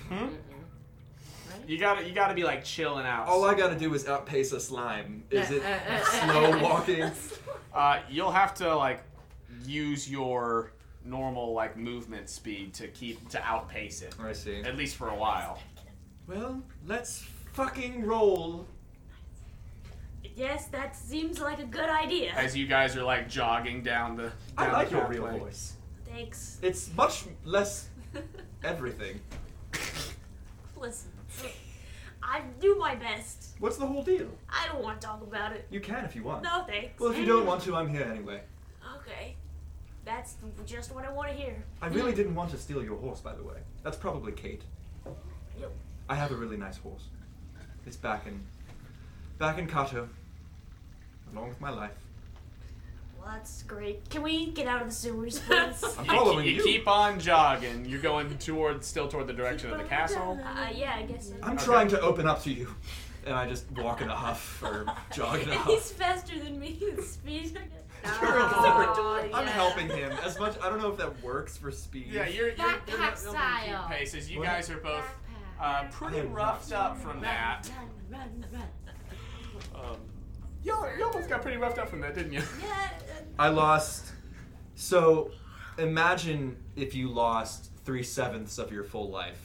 S2: You gotta be like chilling out.
S3: All I gotta do is outpace a slime. Is it slow walking?
S2: You'll have to like use your normal like movement speed to outpace it.
S3: I see.
S2: At least for a while.
S3: Well, let's fucking roll.
S4: Yes, that seems like a good idea.
S2: As you guys are like jogging down the.
S3: I like your
S2: pathway.
S3: real voice.
S4: Thanks.
S3: It's much less everything.
S4: Listen, I do my best.
S3: What's the whole deal?
S4: I don't want to talk about it.
S3: You can if you want.
S4: No, thanks.
S3: Well, if you don't want to, I'm here anyway.
S4: Okay. That's just what I want to hear.
S3: I really didn't want to steal your horse, by the way. That's probably Cait.
S4: Yep.
S3: I have a really nice horse. It's back in Kato, along with my life.
S4: Well, that's great. Can we get out of the sewers, please?
S3: I'm following
S2: You
S3: you.
S2: keep on jogging. You're going still toward the direction of the castle.
S4: Yeah, I guess so.
S3: I'm trying to open up to you, and I just walk in a huff or jog in a
S4: He's
S3: huff.
S4: faster than me with speed.
S3: I'm helping him as much. I don't know if that works for speed.
S2: Yeah, you're
S6: Backpack
S2: you'll keep
S6: style.
S2: pace as you
S3: What?
S2: guys are both pretty
S3: I am
S2: roughed
S3: not
S2: up from that.
S4: Run.
S2: You almost got pretty roughed up from that, didn't you?
S4: Yeah.
S3: I lost. So, imagine if you lost 3/7 of your full life.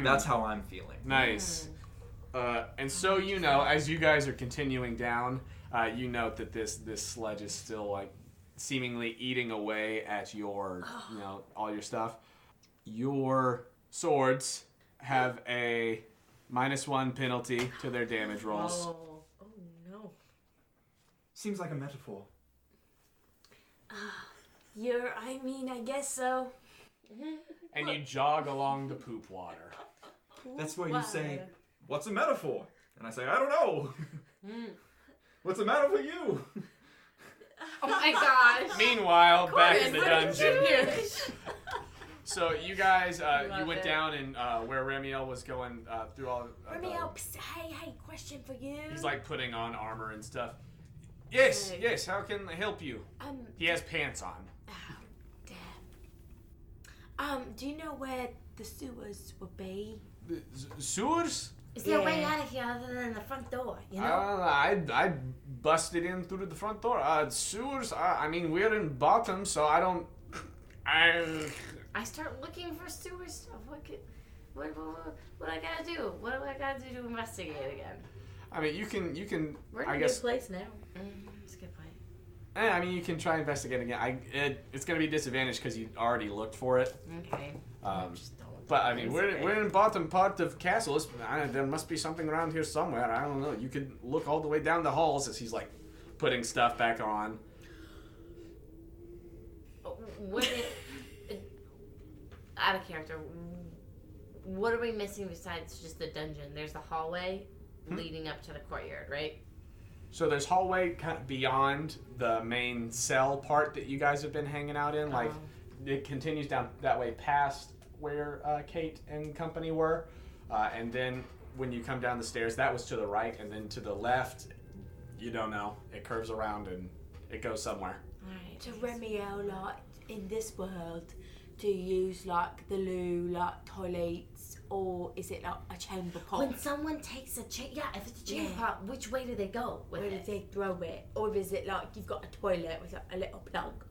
S3: That's how I'm feeling.
S2: Nice. And so as you guys are continuing down, you note that this sludge is still like seemingly eating away at your, all your stuff. Your swords have a -1 penalty to their damage rolls.
S7: Oh no.
S3: Seems like a metaphor.
S4: I guess so.
S2: And you jog along the poop water.
S3: That's where you say, "What's a metaphor?" And I say, "I don't know." What's the matter with you?
S6: Oh my gosh.
S2: Meanwhile, back in the
S6: What did
S2: dungeon.
S6: you hear?
S2: So you guys, you
S7: love
S2: went
S7: it.
S2: down and where Ramiel was going through all.
S7: Ramiel, hey, question for you.
S2: He's like putting on armor and stuff. Yes. How can I help you? He has pants on.
S7: Oh, damn. Do you know where the sewers will be?
S2: The sewers?
S6: Is there a way
S7: Yeah.
S6: out of here other than the front door? You know?
S2: I busted in through the front door. Sewers. We're in bottom, so I don't.
S6: I start looking for sewer stuff. What I gotta do? What do I gotta do to investigate again?
S2: You can.
S7: We're in
S2: I
S7: a
S2: guess.
S7: good place now.
S6: That's a good point.
S2: You can try investigating again. It's gonna be disadvantaged because you already looked for it.
S6: Okay. Just don't look
S2: But
S6: at this, okay.
S2: we're in bottom part of castle. There must be something around here somewhere. I don't know. You could look all the way down the halls as he's like putting stuff back on.
S6: Out of character, what are we missing besides just the dungeon? There's the hallway leading up to the courtyard, right?
S2: So there's hallway kind of beyond the main cell part that you guys have been hanging out in. Like it continues down that way past where Cait and company were, and then when you come down the stairs, that was to the right, and then to the left, you don't know. It curves around and it goes somewhere.
S6: Alright.
S7: To Ramiel, like in this world, do you use like the loo, like toilets, or is it like a chamber pot?
S6: When someone takes a if it's a chamber
S7: Yeah.
S6: pot, which way do they go with
S7: Where do
S6: it?
S7: they throw it, or is it like you've got a toilet with a little plug?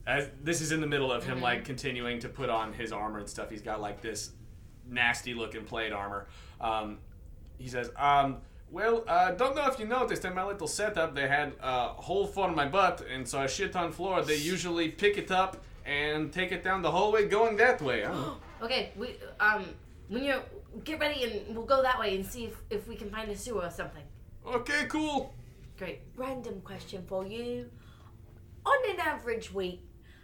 S2: as this is in the middle of him like continuing to put on his armor and stuff. He's got like this nasty looking plate armor. He says, well, don't know if you noticed in my little setup they had a hole for my butt, and so I shit on floor. They usually pick it up and take it down the hallway going that way.
S6: Okay, when you get ready and we'll go that way and see if we can find a sewer or something.
S2: Okay, cool.
S6: Great.
S7: Random question for you. On an average week,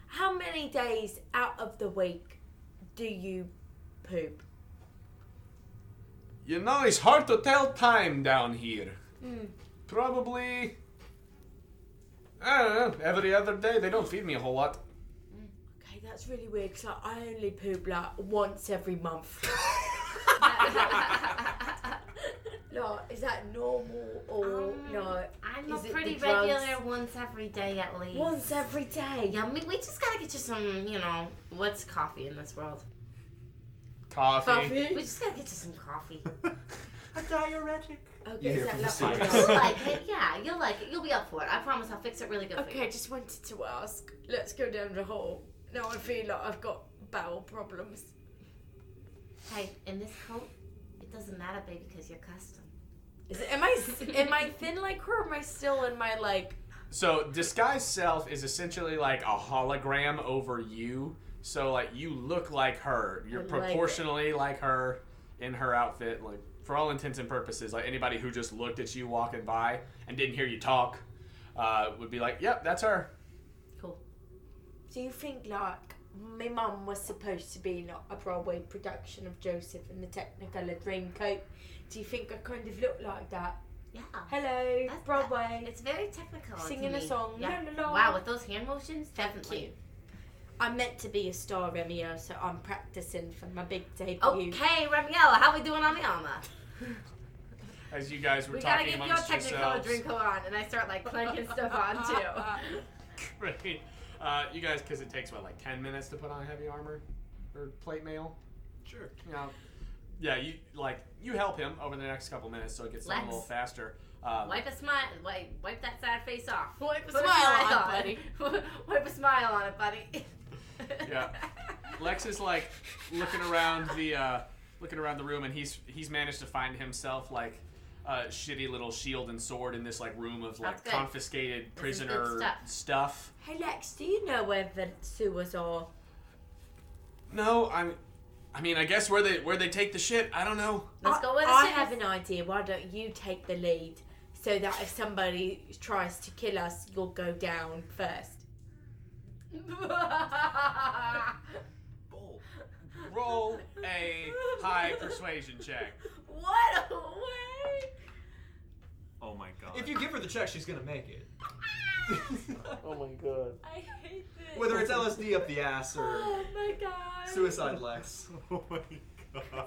S7: how many days out of the week do you poop?
S2: You know, it's hard to tell time down here. Probably, I don't know, every other day. They don't feed me a whole lot.
S7: Okay, that's really weird because I only poop like once every month. No, is that normal or no?
S6: I'm
S7: is
S6: a
S7: it
S6: pretty
S7: the drugs?
S6: regular once every day at least.
S7: Once every day.
S6: Yeah, we just gotta get you some, what's coffee in this world?
S2: Coffee.
S6: We just gotta get you some coffee.
S5: A diuretic.
S7: Okay,
S3: You hear
S7: is
S3: from
S7: that
S3: the
S7: lovely?
S3: sewers.
S6: You'll like it, yeah, you'll like it. You'll be up for it. I promise I'll fix it really good for
S7: Okay,
S6: you.
S7: just wanted to ask. Let's go down the hall. Now I feel like I've got bowel problems.
S6: Hey, in this coat, it doesn't matter, baby, because you're custom.
S7: Am I thin like her, or am I still in my like?
S2: So disguise self is essentially like a hologram over you. So like you look like her. You're
S7: I like
S2: proportionally like her in her outfit. Like for all intents and purposes, like anybody who just looked at you walking by and didn't hear you talk would be like, "Yep, that's her."
S6: Cool.
S7: Do you think like my mum was supposed to be like a Broadway production of Joseph and the Technicolor Dreamcoat? Do you think I kind of look like that?
S6: Yeah.
S7: Hello, Broadway.
S6: It's very technical.
S7: Singing
S6: to
S7: a
S6: me.
S7: song.
S6: Yeah.
S7: La, la, la.
S6: Wow, with those hand motions, definitely.
S7: you. I'm meant to be a star, Remio, so I'm practicing for my big debut.
S6: Okay, Remiella, how we doing on the armor?
S2: As you guys were
S6: We gotta
S2: talking
S6: get your
S2: amongst
S6: Technicolor
S2: yourselves.
S6: drink on, and I start like clanking stuff on too.
S2: Great. You guys, because it takes what, like 10 minutes to put on heavy armor or plate mail.
S5: Sure.
S2: You know, yeah, you help him over the next couple minutes, so it gets done a little faster.
S6: Wipe a smile. Wipe that sad face off.
S7: Wipe a
S6: Put
S7: smile on it,
S6: buddy. Wipe a smile on it, buddy.
S2: Yeah. Lex is like looking around the room, and he's managed to find himself like a shitty little shield and sword in this like room of like
S6: That's good.
S2: confiscated
S6: This is good
S2: prisoner stuff.
S7: Hey Lex, do you know where the sewers are?
S2: No, I mean, I guess where they take the shit. I don't know.
S6: Let's go with
S7: I
S6: it.
S7: have an idea. Why don't you take the lead so that if somebody tries to kill us, you'll go down first.
S5: Bold.
S2: Roll a high persuasion check.
S6: What a way!
S5: Oh my god.
S3: If you give her the check, she's gonna make it.
S1: Oh my god.
S4: I hate this.
S3: Whether it's LSD up the ass or
S7: Oh my god.
S3: suicide Lex.
S5: Oh my god.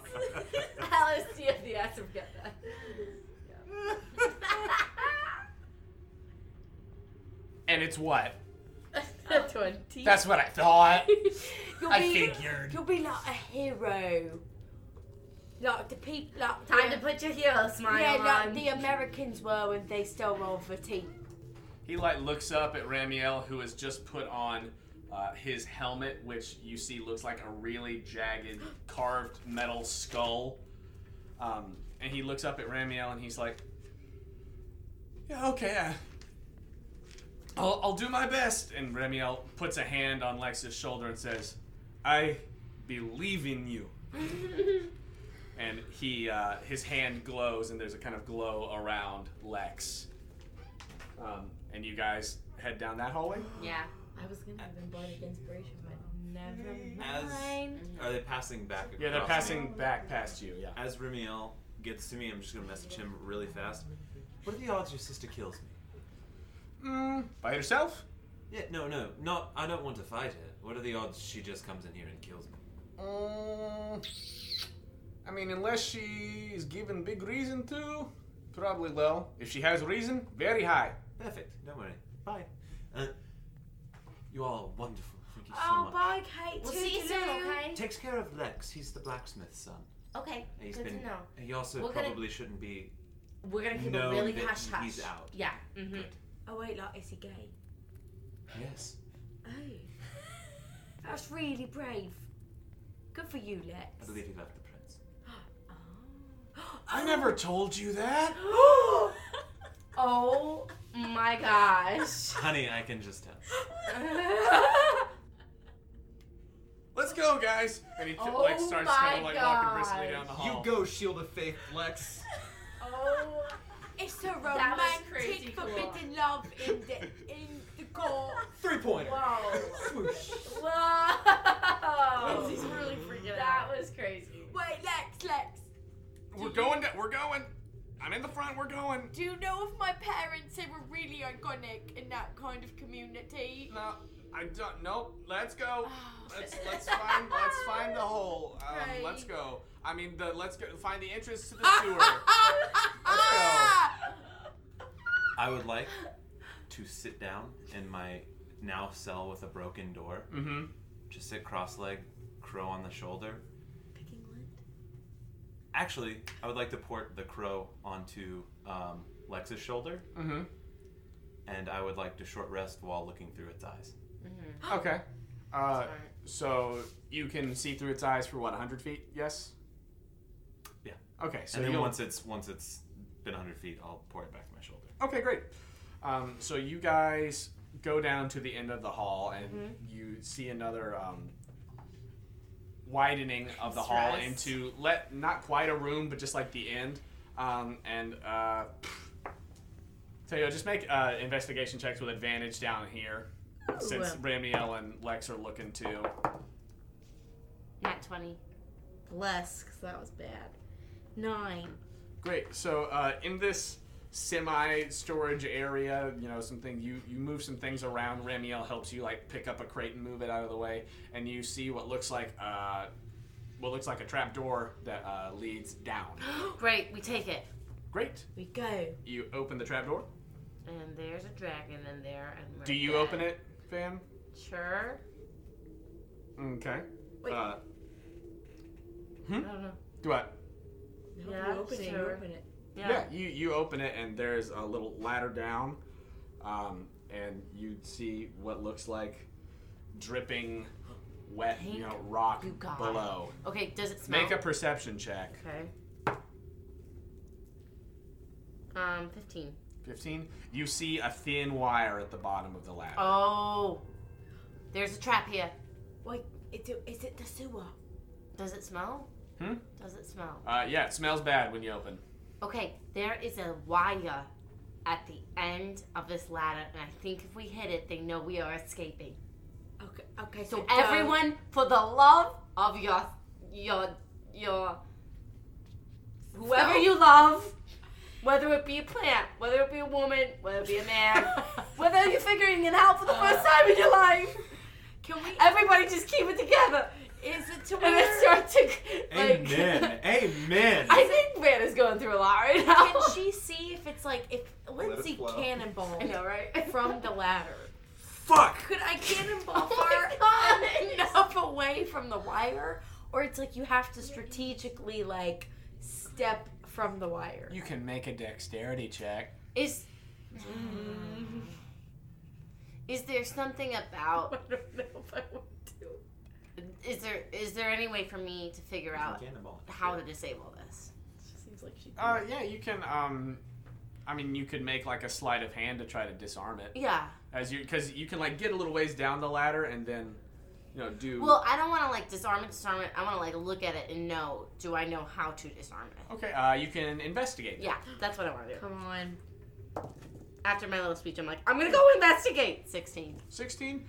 S6: LSD of the ass, forget that.
S2: And it's what?
S7: 20.
S2: That's what I thought.
S7: You'll
S2: I
S7: be,
S2: figured.
S7: You'll be like a hero. Like the people, like
S6: Time to put your hero smile
S7: yeah,
S6: on.
S7: like the Americans were when they stole all the tea.
S2: He like looks up at Ramiel, who has just put on his helmet, which you see looks like a really jagged carved metal skull. And he looks up at Ramiel and he's like, "Yeah, okay, I'll do my best." And Ramiel puts a hand on Lex's shoulder and says, "I believe in you." And he his hand glows, and there's a kind of glow around Lex. And you guys head down that hallway?
S6: Yeah.
S7: I was gonna have embodied inspiration, but never
S5: As
S7: mind.
S5: are they passing back across
S2: Yeah, they're
S5: me?
S2: passing back past you, yeah.
S5: As Remiel gets to me, I'm just gonna message him really fast. What are the odds your sister kills me?
S2: By yourself?
S5: Yeah, no, not. I don't want to fight her. What are the odds she just comes in here and kills me?
S2: I mean, unless she's given big reason to, probably low. If she has reason, very high.
S5: Perfect. Don't worry. Bye. You all are wonderful. Thank you so
S7: Oh,
S5: much.
S7: bye, Cait.
S6: We'll see you soon, okay?
S5: Takes care of Lex. He's the blacksmith's son.
S6: Okay,
S5: He's
S6: good
S5: been.
S6: to know.
S5: He also
S6: We're gonna-
S5: probably shouldn't be.
S6: We're gonna keep
S5: know
S6: it really
S5: that
S6: hush hush.
S5: he's out.
S6: Yeah. Mm-hmm.
S5: Good.
S7: Oh wait, like is he gay?
S5: Yes.
S7: Oh. That's really brave. Good for you, Lex.
S5: I believe he left the prince.
S2: I never told you that.
S6: Oh my gosh.
S5: Honey, I can just tell.
S2: Let's go, guys. And he
S6: Oh
S2: starts
S6: my
S2: kind of like walking
S6: gosh.
S2: briskly down the hall.
S3: You go, Shield of Faith, Lex.
S6: Oh.
S7: It's a
S6: That was crazy
S7: romantic,
S6: cool.
S7: forbidden love in the court.
S3: 3-pointer.
S6: Whoa.
S3: Swoosh.
S6: Whoa.
S4: Lindsay's really freaking
S6: That
S4: out.
S6: was crazy.
S7: Wait, Lex.
S2: We're going. We're going. I'm in the front. We're going.
S7: Do you know if my parents, they were really iconic in that kind of community?
S2: No, I don't. Nope. Let's go. Let's find the hole.
S7: Right.
S2: Let's go. I mean, let's go find the entrance to the sewer. Let's go.
S5: I would like to sit down in my now cell with a broken door.
S2: Mm-hmm.
S5: Just sit cross-legged, crow on the shoulder.
S7: Picking lint?
S5: Actually, I would like to port the crow onto Lex's shoulder,
S2: Mm-hmm.
S5: and I would like to short rest while looking through its eyes.
S2: Okay.
S6: Smart.
S2: So you can see through its eyes for what, 100 feet? Yes.
S5: Yeah.
S2: Okay. So
S5: And then
S2: you'll-
S5: once it's been 100 feet, I'll port it back to my shoulder.
S2: Okay, great. So you guys go down to the end of the hall, and you see another widening of the hall
S6: Stressed.
S2: into not quite a room, but just like the end. Tell you what, just make investigation checks with advantage down here, since Ramiel and Lex are looking too.
S6: Nat 20.
S7: Bless, because that was bad. 9.
S2: Great. So in this semi-storage area, something you move some things around. Ramiel helps you like pick up a crate and move it out of the way, and you see what looks like a trap door that leads down.
S6: Great, we take it.
S2: Great.
S7: We go.
S2: You open the trap door.
S6: And there's a dragon in there. And we're
S2: Do you
S6: dead.
S2: open it, fam?
S6: Sure.
S2: Okay.
S7: Wait.
S6: I don't know.
S2: Do what?
S7: No,
S6: Yeah,
S7: you open it, you
S6: sure.
S7: open it.
S2: Yeah. You open it, and there's a little ladder down, and you see what looks like dripping, wet,
S6: Pink?
S2: rock
S6: You got
S2: below.
S6: it. Okay, does it smell?
S2: Make a perception check.
S6: Okay. 15.
S2: 15. You see a thin wire at the bottom of the ladder.
S6: Oh. There's a trap here.
S7: Wait, is it the sewer?
S6: Does it smell?
S2: Hmm?
S6: Does it smell?
S2: Yeah, it smells bad when you open.
S6: Okay, there is a wire at the end of this ladder, and I think if we hit it, they know we are escaping.
S7: Okay.
S6: So
S7: go.
S6: everyone, for the love of your whoever you love, whether it be a plant, whether it be a woman, whether it be a man, whether you're figuring it out for the first time in your life,
S7: Can we?
S6: everybody just keep it together.
S7: Is it to
S6: And
S7: where?
S6: then start to like.
S5: Amen. Amen.
S6: I think Vanna's going through a lot right now.
S7: Can she see if it's like if Lindsay
S3: flow.
S7: cannonball
S6: I know, right?
S7: from the ladder?
S2: Fuck!
S7: Could I cannonball
S6: Oh my
S7: far
S6: God.
S7: enough away from the wire, or it's like you have to strategically like step from the wire?
S2: You can make a dexterity check.
S6: Is there something about?
S7: I don't know if I would do.
S6: Is there any way for me to figure out
S5: Cannonball.
S6: how to disable this?
S7: Seems like she.
S2: Yeah, you can, you could make like a sleight of hand to try to disarm it.
S6: Yeah.
S2: Because you can like get a little ways down the ladder and then, do.
S6: Well, I don't want to like disarm it. I want to like look at it and know. Do I know how to disarm it?
S2: Okay, you can investigate.
S6: Yeah, that's what I want to do.
S7: Come on.
S6: After my little speech, I'm like, I'm gonna go investigate. 16.
S2: 16.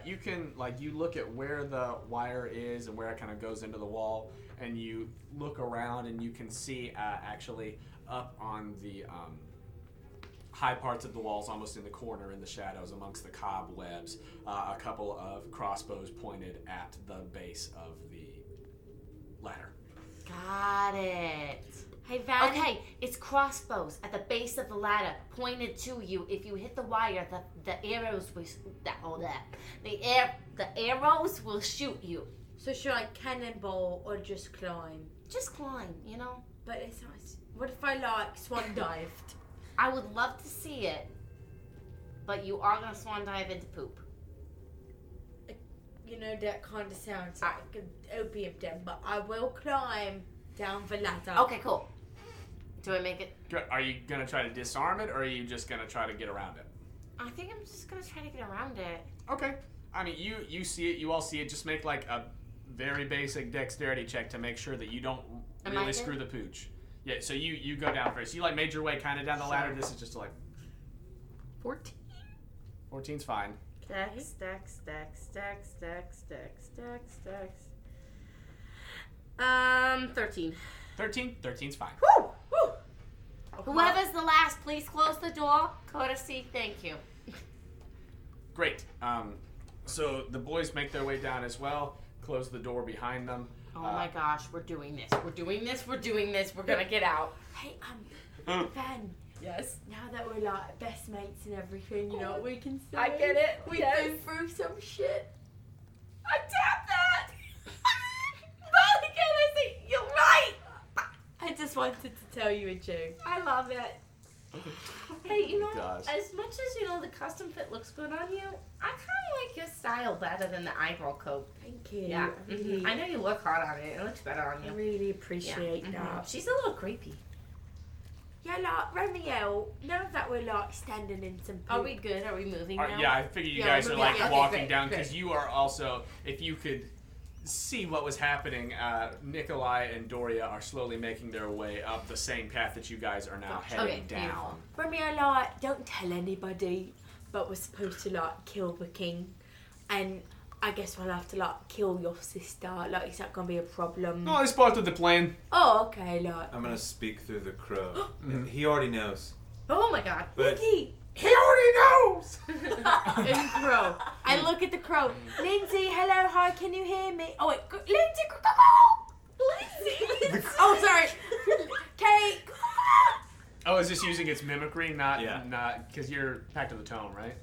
S2: You can you look at where the wire is and where it kind of goes into the wall, and you look around and you can see actually up on the high parts of the walls, almost in the corner in the shadows amongst the cobwebs, a couple of crossbows pointed at the base of the ladder.
S6: Got it.
S7: Hey, Van.
S6: Okay, it's crossbows at the base of the ladder, pointed to you. If you hit the wire, the arrows will the arrows will shoot you.
S7: So should I cannonball or just climb?
S6: Just climb,
S7: But it's not. What if I like swan dived?
S6: I would love to see it, but you are gonna swan dive into poop.
S7: Yeah, that kind of sounds like an opium den, but I will climb down the ladder.
S6: Okay, cool. Do I make it?
S2: Are you gonna try to disarm it, or are you just gonna try to get around it?
S6: I think I'm just gonna try to get around it.
S2: Okay. I mean, you see it. You all see it. Just make like a very basic dexterity check to make sure that you don't really screw the pooch. Yeah. So you go down first. You like made your way kind of down the ladder. This is just like
S6: 14.
S2: 14's fine.
S6: Dex. 13.
S2: 13's fine.
S6: Woo! Woo! Whoever's the last, please close the door. Courtesy, thank you.
S2: Great. So the boys make their way down as well. Close the door behind them.
S6: Oh my gosh, we're doing this. We're gonna get out.
S7: Hey, Ben.
S6: Yes.
S7: Now that we're like best mates and everything, you know what we can say?
S6: I get it.
S7: We've been through some shit.
S6: I tapped that! But again, I say, you're right!
S7: I just wanted to tell you a joke.
S6: I love it. Hey, you know,
S2: Gosh.
S6: as much as, the custom fit looks good on you, I kind of like your style better than the eyebrow coat.
S7: Thank you.
S6: Yeah.
S7: Really,
S6: I know you look hot on it. It looks better on
S7: I
S6: you.
S7: really appreciate that.
S6: Mhm. She's a little creepy.
S7: Yeah, like, Romeo, now that we're like standing in some
S6: Are
S7: poop-
S6: we good? Are we moving now?
S2: Yeah, I figure you
S7: Yeah,
S2: guys
S7: we're
S2: are like
S7: moving. Okay,
S2: walking
S6: great,
S2: down
S6: great.
S2: because you are also. If you could see what was happening, Nikolaj and Doria are slowly making their way up the same path that you guys are now heading
S6: Okay,
S2: down.
S6: beautiful.
S7: Romeo, like, don't tell anybody, but we're supposed to, like, kill the king. And I guess we'll have to, like, kill your sister. Like, is that going to be a problem?
S2: No, it's part of the plan.
S7: Oh, okay, like.
S5: I'm gonna speak through the crow. He already knows.
S6: Oh my god.
S5: But
S7: Lindsay!
S2: He already knows.
S7: In crow. I look at the crow. Lindsay, hello, hi, can you hear me? Oh, wait, Lindsay! Oh, sorry. Cait!
S2: Oh, is this using its mimicry? Not because you're Pact of the Tome, right?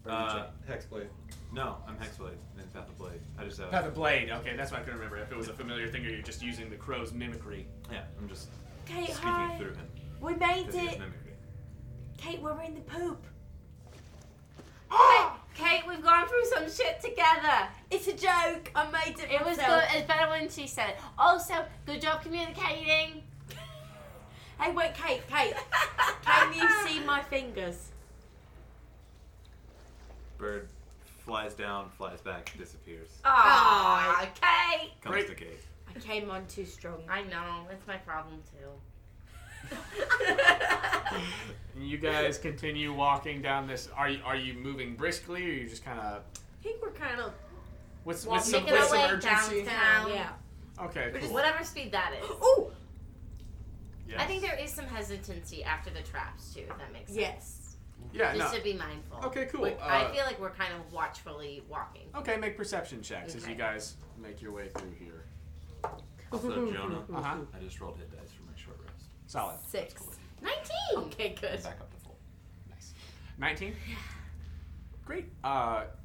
S3: Hexblade.
S5: No, I'm Hexblade and Path of Blade. I just have.
S2: Path of Blade. Okay, that's what I couldn't remember. If it was a familiar thing, or you're just using the crow's mimicry.
S5: Yeah, I'm just
S7: Cait,
S5: speaking
S7: hi.
S5: through him.
S7: We made
S5: 'cause he has
S7: it.
S5: mimicry.
S7: Cait, we're in the poop.
S6: Cait, we've gone through some shit together.
S7: It's a joke. I made it.
S6: It was good. It's better when she said it. Also, good job communicating.
S7: Hey, wait, Cait. Can you see my fingers?
S5: Bird flies down, flies back, disappears.
S6: Aw, Cait.
S5: Comes
S2: Great.
S5: to Cait.
S7: I came on too strong.
S6: I know. It's my problem too.
S2: You guys continue walking down this. Are you moving briskly, or are you just kind of
S7: I think we're kind of.
S2: with some
S6: Making our way
S2: urgency?
S6: downtown.
S7: Yeah.
S2: Okay, cool.
S6: Whatever speed that is.
S7: Oh!
S2: Yes.
S6: I think there is some hesitancy after the traps too, if that makes sense.
S7: Yes.
S2: Yeah, no.
S6: Just to be mindful.
S2: Okay, cool.
S6: I feel like we're kind of watchfully walking.
S2: Okay, make perception checks as
S6: Okay.
S2: you guys make your way through here.
S5: Also, Jonah,
S2: Uh-huh.
S5: I just rolled hit dice for my short rest.
S2: Solid.
S7: 6.
S6: 19!
S7: Okay, good.
S5: Back up to full.
S2: Nice. 19? Great.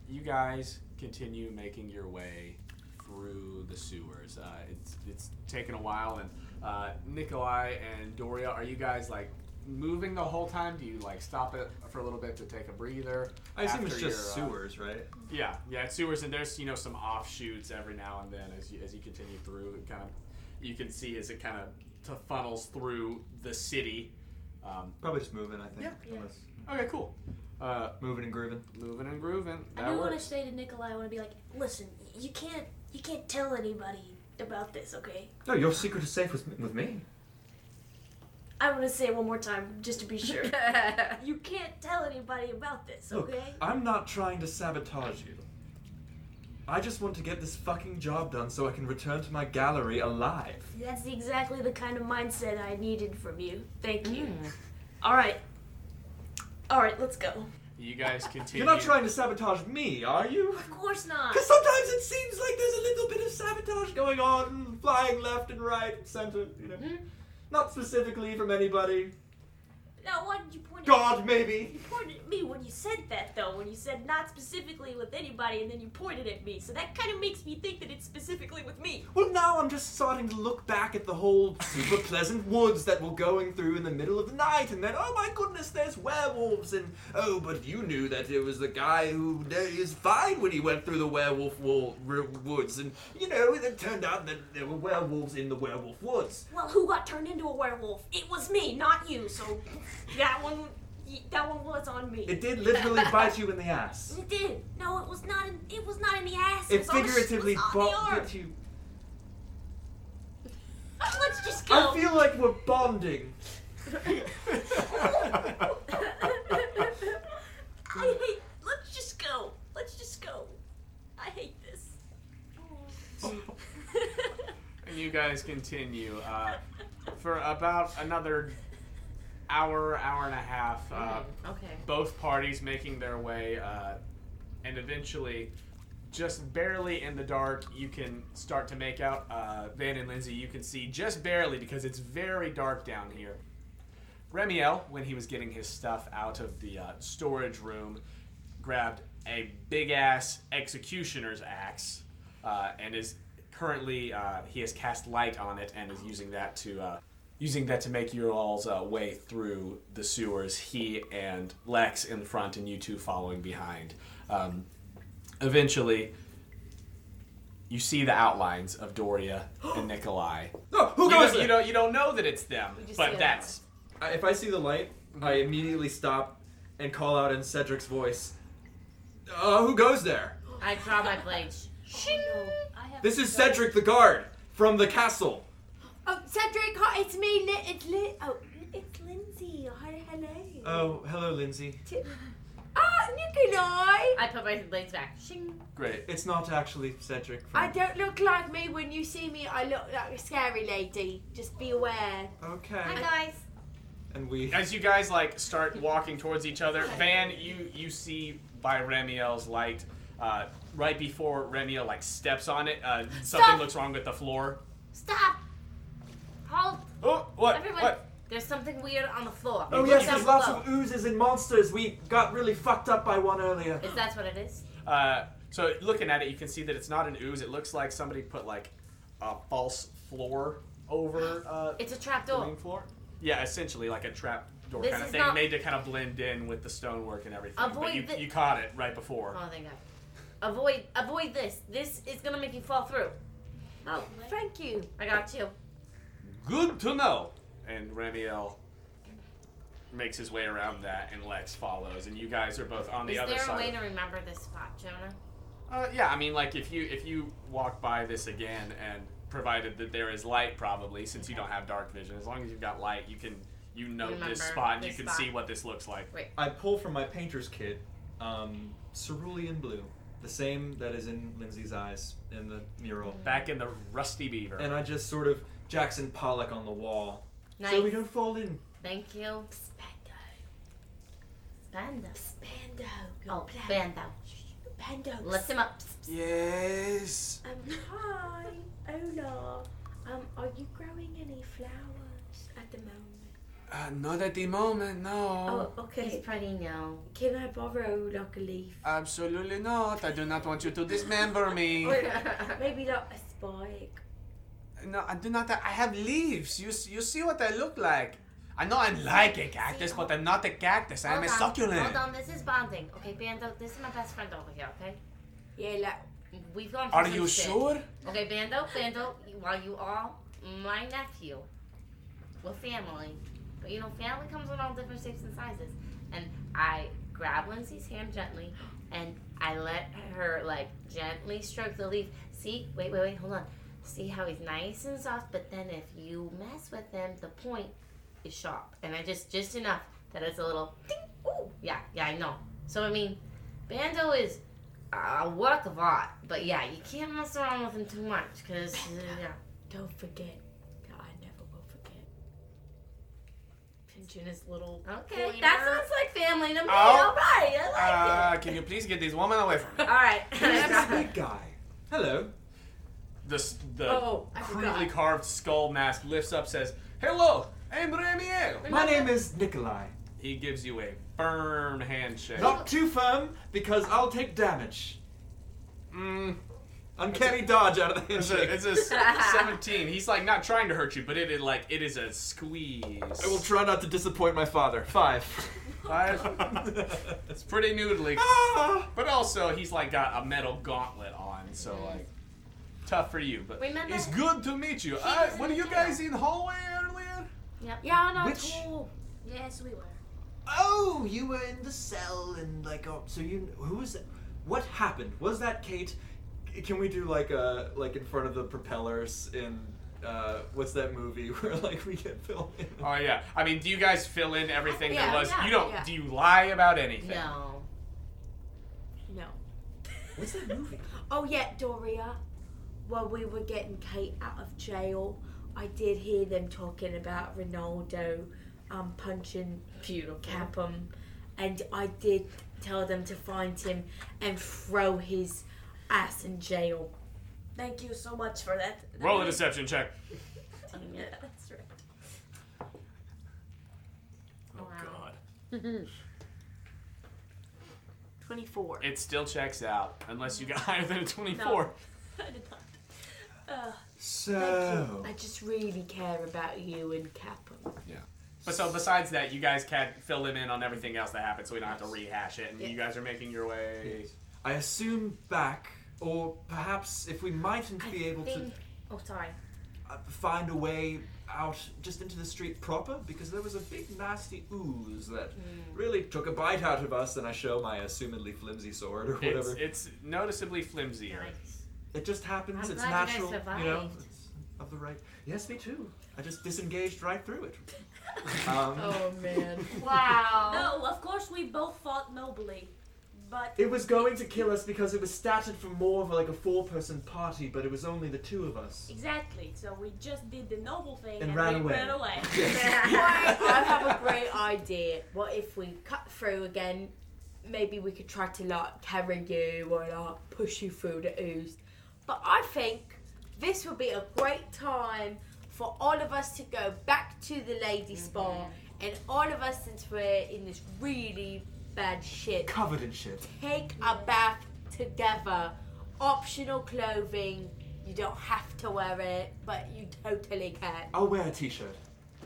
S2: You guys continue making your way through the sewers. It's taken a while, and Nikolaj and Doria, are you guys like moving the whole time? Do you like stop it for a little bit to take a breather?
S3: I assume it's
S2: after
S3: just
S2: your,
S3: sewers, right?
S2: Yeah, it's sewers, and there's some offshoots every now and then as you continue through. It kind of you can see as it kind of funnels through the city.
S3: Probably just moving, I think.
S2: Yeah.
S3: Unless
S2: Okay, cool.
S3: moving and grooving.
S2: Moving and grooving.
S4: I
S2: That
S4: do want to
S2: works.
S4: say to Nikolaj, I want to be like, listen, you can't tell anybody about this, okay?
S3: No, your secret is safe with me.
S4: I want to say it one more time just to be sure. You can't tell anybody about this,
S3: Look,
S4: okay?
S3: I'm not trying to sabotage you. I just want to get this fucking job done so I can return to my gallery alive.
S4: That's exactly the kind of mindset I needed from you. Thank you.
S6: Mm.
S4: All right, let's go.
S2: You guys continue.
S3: You're not trying to sabotage me, are you?
S4: Of course not.
S3: Because sometimes it seems like there's a little bit of sabotage going on, flying left and right, center, you know. Not specifically from anybody.
S4: Now, why did you point at
S3: God,
S4: me?
S3: maybe.
S4: You pointed at me when you said that, though. When you said not specifically with anybody, and then you pointed at me. So that kind of makes me think that it's specifically with me.
S3: Well, now I'm just starting to look back at the whole super pleasant woods that we're going through in the middle of the night, and then, oh my goodness, there's werewolves, and oh, but you knew that it was the guy who is fine when he went through the werewolf woods, and you know, it turned out that there were werewolves in the werewolf woods.
S4: Well, who got turned into a werewolf? It was me, not you. So that one was on me.
S3: It did literally bite you in the ass.
S4: It did. No, it was not. It was not in the ass.
S3: It figuratively
S4: it was on the arm.
S3: bit you.
S4: Let's just go.
S3: I feel like we're bonding.
S4: Let's just go. Let's just go. I hate this.
S2: And you guys continue for about another hour and a half.
S6: Okay.
S2: Both parties making their way, and eventually, just barely in the dark, you can start to make out Van and Lindsay. You can see just barely because it's very dark down here. Remiel, when he was getting his stuff out of the storage room, grabbed a big-ass executioner's axe and is currently he has cast light on it and is using that to make you all's way through the sewers. He and Lex in front, and you two following behind. Eventually, you see the outlines of Doria and Nikolaj.
S3: No, who goes there?
S2: You don't know that it's them, but that's.
S3: If I see the light, I immediately stop and call out in Cedric's voice. Who goes there?
S6: I draw my blade. Shing!
S3: This is Cedric the guard from the castle.
S7: Oh, Cedric, it's me. It's Lindsay. Hi, hello.
S3: Oh, hello, Lindsay.
S7: Nikolaj.
S6: I put my blades back. Shing!
S2: Great.
S3: It's not actually Cedric.
S7: I don't look like me. When you see me, I look like a scary lady. Just be aware.
S3: Okay.
S6: Hi, guys.
S3: And we.
S2: As you guys start walking towards each other, Van, you see by Remiel's light, right before Remiel steps on it, something looks wrong with the floor.
S6: Stop! Halt!
S2: Oh, what?
S6: Everyone,
S2: What?
S6: there's something weird on the floor.
S3: Oh
S6: Look
S3: yes,
S6: down
S3: there's lots
S6: below.
S3: of oozes and monsters. We got really fucked up by one earlier.
S6: Is that what it is?
S2: So looking at it, you can see that it's not an ooze. It looks like somebody put a false floor over
S6: It's a trap
S2: the
S6: door.
S2: main floor. Yeah, essentially like a trap door
S6: This
S2: kind of
S6: is
S2: thing,
S6: not-
S2: made to kind of blend in with the stonework and everything.
S6: Avoid
S2: but
S6: the-
S2: you caught it right before.
S6: Oh, thank God. Avoid this. This is gonna make you fall through.
S7: Oh, thank you.
S6: I got you.
S2: Good to know. And Remiel makes his way around that, and Lex follows, and you guys are both on the
S6: Is
S2: other
S6: there a
S2: side.
S6: way to remember this spot, Jonah?
S2: Yeah, I mean, if you walk by this again, and provided that there is light, probably, since you don't have dark vision, as long as you've got light, you know
S6: Remember
S2: this spot, and you
S6: this
S2: can
S6: spot.
S2: see what this looks like.
S6: Wait.
S3: I pull from my painter's kit, cerulean blue, the same that is in Lindsay's eyes in the mural,
S2: Back in the Rusty Beaver.
S3: and I just sort of Jackson Pollock on the wall,
S6: Nice.
S3: so we don't fall in.
S6: Thank you. Spando.
S7: Spando.
S6: Oh, Bando.
S7: Pando.
S6: Lift him up.
S2: Yes.
S7: Hi. Hola. Are you growing any flowers at the moment?
S2: Not at the moment, no.
S7: Oh, okay.
S6: He's pretty now.
S7: Can I borrow like a leaf?
S2: Absolutely not. I do not want you to dismember me.
S7: Maybe like a spike.
S2: No, I do not. I have leaves. You see what I look like. I know I'm like a cactus, but I'm not a cactus. I'm a succulent.
S6: Hold on, this is bonding. Okay, Bando, this is my best friend over here, okay?
S7: Yeah, like.
S6: We've gone through
S2: Are
S6: some
S2: you
S6: shit.
S2: sure?
S6: Okay, Bando, while you are my nephew, we're family. But you know, family comes in all different shapes and sizes. And I grab Lindsay's hand gently, and I let her, gently stroke the leaf. See? Wait, hold on. See how he's nice and soft, but then if you mess with him, the point is sharp. And I just enough that it's a little ding. Ooh, yeah, I know. So, I mean, Bando is a work of art. But yeah, you can't mess around with him too much, because, yeah.
S7: Don't forget that I never will forget.
S4: Pinching his little.
S6: Okay,
S4: pointer.
S6: that sounds like family to me.
S2: Oh.
S6: All right, I like it.
S2: Can you please get these women away from me?
S6: All right.
S3: Big guy. Hello.
S2: The
S7: Oh, I forgot.
S2: crudely carved skull mask lifts up, says, "Hello, I'm Remiel.
S3: My name is Nikolaj.
S2: He gives you a firm handshake.
S3: Not too firm, because I'll take damage. Uncanny dodge out of the handshake.
S2: It's a 17. He's like not trying to hurt you, but it is a squeeze.
S3: I will try not to disappoint my father. 5.
S2: 5. It's pretty noodly. But also, he's like got a metal gauntlet on, so like tough for you. But
S6: Remember?
S2: it's good to meet you.
S6: was
S2: Were
S6: in
S2: you
S6: jail.
S2: guys in the hallway earlier?
S6: Yep.
S7: Yeah, no,
S3: Which-
S7: cool.
S4: Yes, we were.
S3: Oh, you were in the cell and like, oh, so you, who was that? What happened? Was that Cait? Can we do like in front of the propellers in, what's that movie where like we get filmed in?
S2: Oh yeah. I mean, do you guys fill in everything
S7: Yeah,
S2: that was?
S7: yeah,
S2: You don't.
S7: yeah.
S2: Do you lie about anything?
S6: No.
S7: No.
S3: What's that movie?
S7: Oh yeah, Doria. While we were getting Cait out of jail, I did hear them talking about Ronaldo punching Capum, and I did tell them to find him and throw his ass in jail.
S4: Thank you so much for that.
S2: Roll a deception check.
S4: Yeah, that's right.
S5: Oh
S6: Wow.
S5: God.
S4: 24.
S2: It still checks out unless you got higher than a 24.
S4: I did not.
S3: So,
S7: I just really care about you and Capum.
S2: But so besides that, you guys can fill him in on everything else that happened, so we don't have to rehash it. And you guys are making your way.
S3: I assume back, or perhaps if we mightn't be able to
S6: Oh, sorry.
S3: find a way out just into the street proper, because there was a big nasty ooze that really took a bite out of us, and I show my assumedly flimsy sword or whatever.
S2: It's noticeably flimsier.
S6: Nice.
S3: It just happens.
S6: I'm
S3: It's
S6: glad you guys
S3: natural, you know.
S6: survived.
S3: It's of the right. Yes, me too. I just disengaged right through it.
S7: Oh man.
S6: Wow.
S4: No, of course we both fought nobly, but
S3: It was going to kill us because it was statted for more of like a 4-person party, but it was only the 2 of us.
S4: exactly. So we just did the noble thing
S3: And
S4: and
S3: ran
S4: we
S3: away.
S4: ran away.
S7: I have a great idea. What if we cut through again? Maybe we could try to like carry you or like push you through the ooze. But I think this would be a great time for all of us to go back to the lady spa, and all of us, since we're in this really bad shit,
S3: Covered in shit.
S7: take a bath together. Optional clothing. You don't have to wear it, but you totally can.
S3: I'll wear a t-shirt.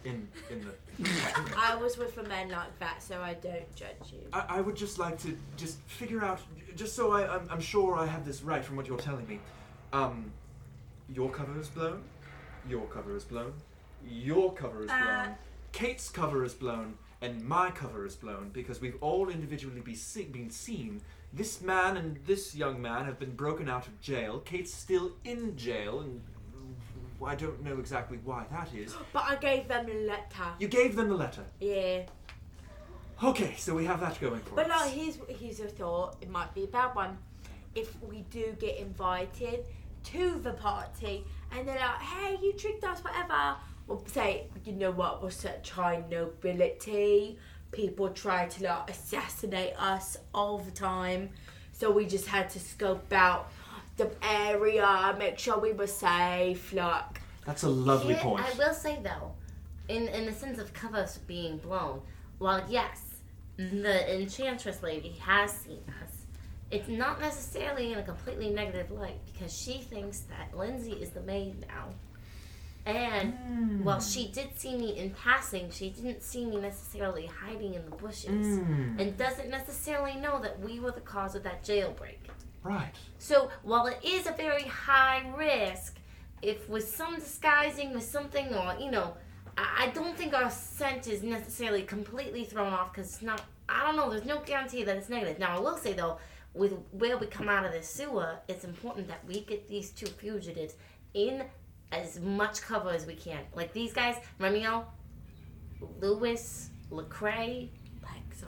S3: In the.
S7: I was with a man like that, so I don't judge you.
S3: I would just like to just figure out, just so I'm sure I have this right from what you're telling me. Your cover is blown. Your cover is blown. Your cover is blown. Cait's cover is blown, and my cover is blown because we've all individually been seen. This man and this young man have been broken out of jail. Cait's still in jail, and I don't know exactly why that is.
S7: But I gave them a letter.
S3: You gave them the letter.
S7: Yeah.
S3: Okay, so we have that going for
S7: But
S3: us.
S7: like, here's a thought. It might be a bad one. If we do get invited to the party, and they're like, "Hey, you tricked us, whatever," we'll say, "You know what? We're such high nobility. People try to like assassinate us all the time, so we just had to scope out the area, make sure we were safe." Like,
S3: That's a lovely
S6: Yeah,
S3: point.
S6: I will say though, in the sense of covers being blown, while yes, the enchantress lady has seen us, it's not necessarily in a completely negative light because she thinks that Lindsay is the maid now. And while she did see me in passing, she didn't see me necessarily hiding in the bushes and doesn't necessarily know that we were the cause of that jailbreak.
S3: Right.
S6: So while it is a very high risk, if with some disguising with something, or I don't think our scent is necessarily completely thrown off because it's not. I don't know. There's no guarantee that it's negative. Now I will say though, with where we come out of this sewer, it's important that we get these 2 fugitives in as much cover as we can. Like these guys, Muriel, Lewis, Lecrae, Lex.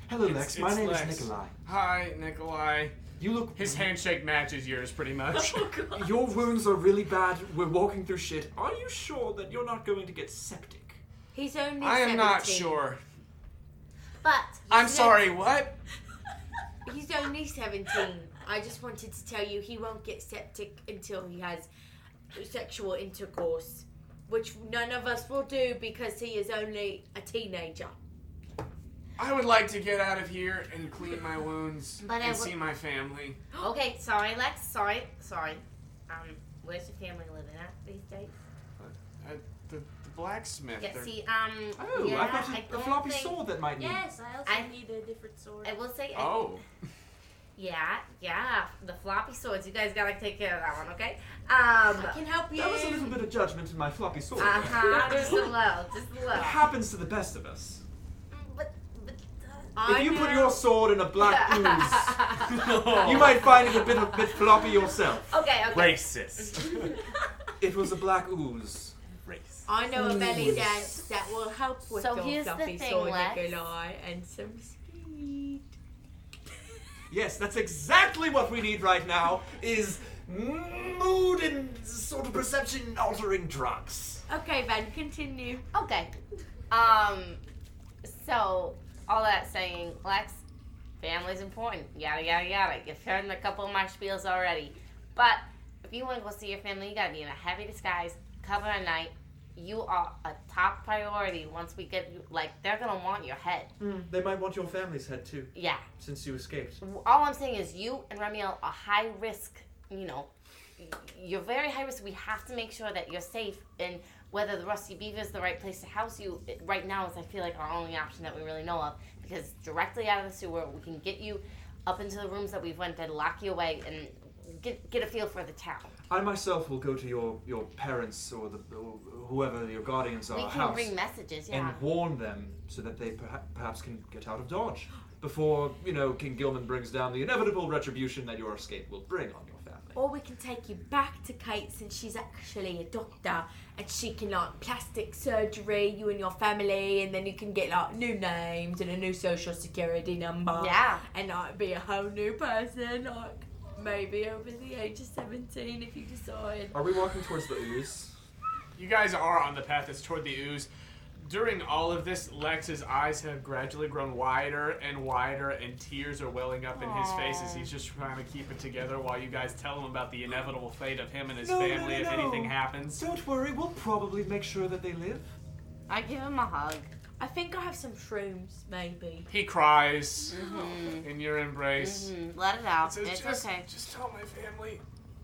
S3: Hello, Lex.
S2: It's
S3: My name
S2: Lex.
S3: is Nikolaj.
S2: Hi, Nikolaj.
S3: You look.
S2: His handshake matches yours pretty much.
S3: Your wounds are really bad. We're walking through shit. Are you sure that you're not going to get septic?
S7: he's only
S2: I am not
S7: 17.
S2: sure.
S6: But
S2: I'm sorry, what?
S7: He's only 17. I just wanted to tell you he won't get septic until he has sexual intercourse. which none of us will do because he is only a teenager.
S2: I would like to get out of here and clean my wounds
S6: But
S2: and see my family.
S6: Okay, sorry, Lex. Sorry. Where's your family living at these days?
S2: At the blacksmith.
S6: Yeah,
S2: They're-
S6: see,
S3: Oh,
S6: yeah,
S3: I thought
S6: I
S3: a
S6: don't
S3: floppy
S6: think-
S3: sword that might need.
S4: Yes, I also need a different sword.
S6: I will say,
S2: Oh.
S6: yeah, the floppy swords. You guys gotta take care of that one, okay?
S7: I can help you.
S3: That was a little bit of judgment in my floppy sword.
S6: Just a little.
S3: It happens to the best of us.
S6: But
S3: If you put your sword in a black ooze, you might find it a bit floppy yourself.
S6: Okay.
S5: Racist.
S3: It was a black ooze.
S5: Race.
S7: I know a belly dance that will help with
S6: So
S7: your
S6: here's the
S7: fluffy
S6: thing,
S7: sword,
S6: Lex.
S7: Nikolaj, and some speed.
S3: Yes, that's exactly what we need right now, is mood and sort of perception altering drugs.
S7: Okay, Van, continue.
S6: Okay. So all that saying, Lex, family's important. Yada yada yada. You've heard a couple of my spiels already, but if you want to go see your family, you gotta be in a heavy disguise, cover a night. You are a top priority. Once we get you, they're gonna want your head.
S3: They might want your family's head too,
S6: Yeah.
S3: since you escaped.
S6: All I'm saying is you and Remiel are high risk. You're very high risk. We have to make sure that you're safe, and whether the Rusty Beaver is the right place to house you right now is, I feel like, our only option that we really know of, because directly out of the sewer we can get you up into the rooms that we've rented, lock you away, and get a feel for the town.
S3: I myself will go to your parents or whoever your guardians are
S6: We can
S3: house
S6: bring messages, yeah.
S3: and warn them so that they perhaps can get out of Dodge before King Gilman brings down the inevitable retribution that your escape will bring on your family.
S7: Or we can take you back to Cait, since she's actually a doctor and she can plastic surgery you and your family, and then you can get new names and a new social security number.
S6: Yeah.
S7: And be a whole new person, maybe over the age of 17 if you decide.
S3: Are we walking towards the ooze?
S2: You guys are on the path that's toward the ooze. During all of this, Lex's eyes have gradually grown wider, and tears are welling up in his face as he's just trying to keep it together while you guys tell him about the inevitable fate of him and his family if anything happens.
S3: Don't worry, we'll probably make sure that they live.
S6: I give him a hug.
S7: I think I have some shrooms, maybe.
S2: He cries in your embrace.
S6: Let it out.
S2: Says,
S6: It's okay.
S2: Just tell my family.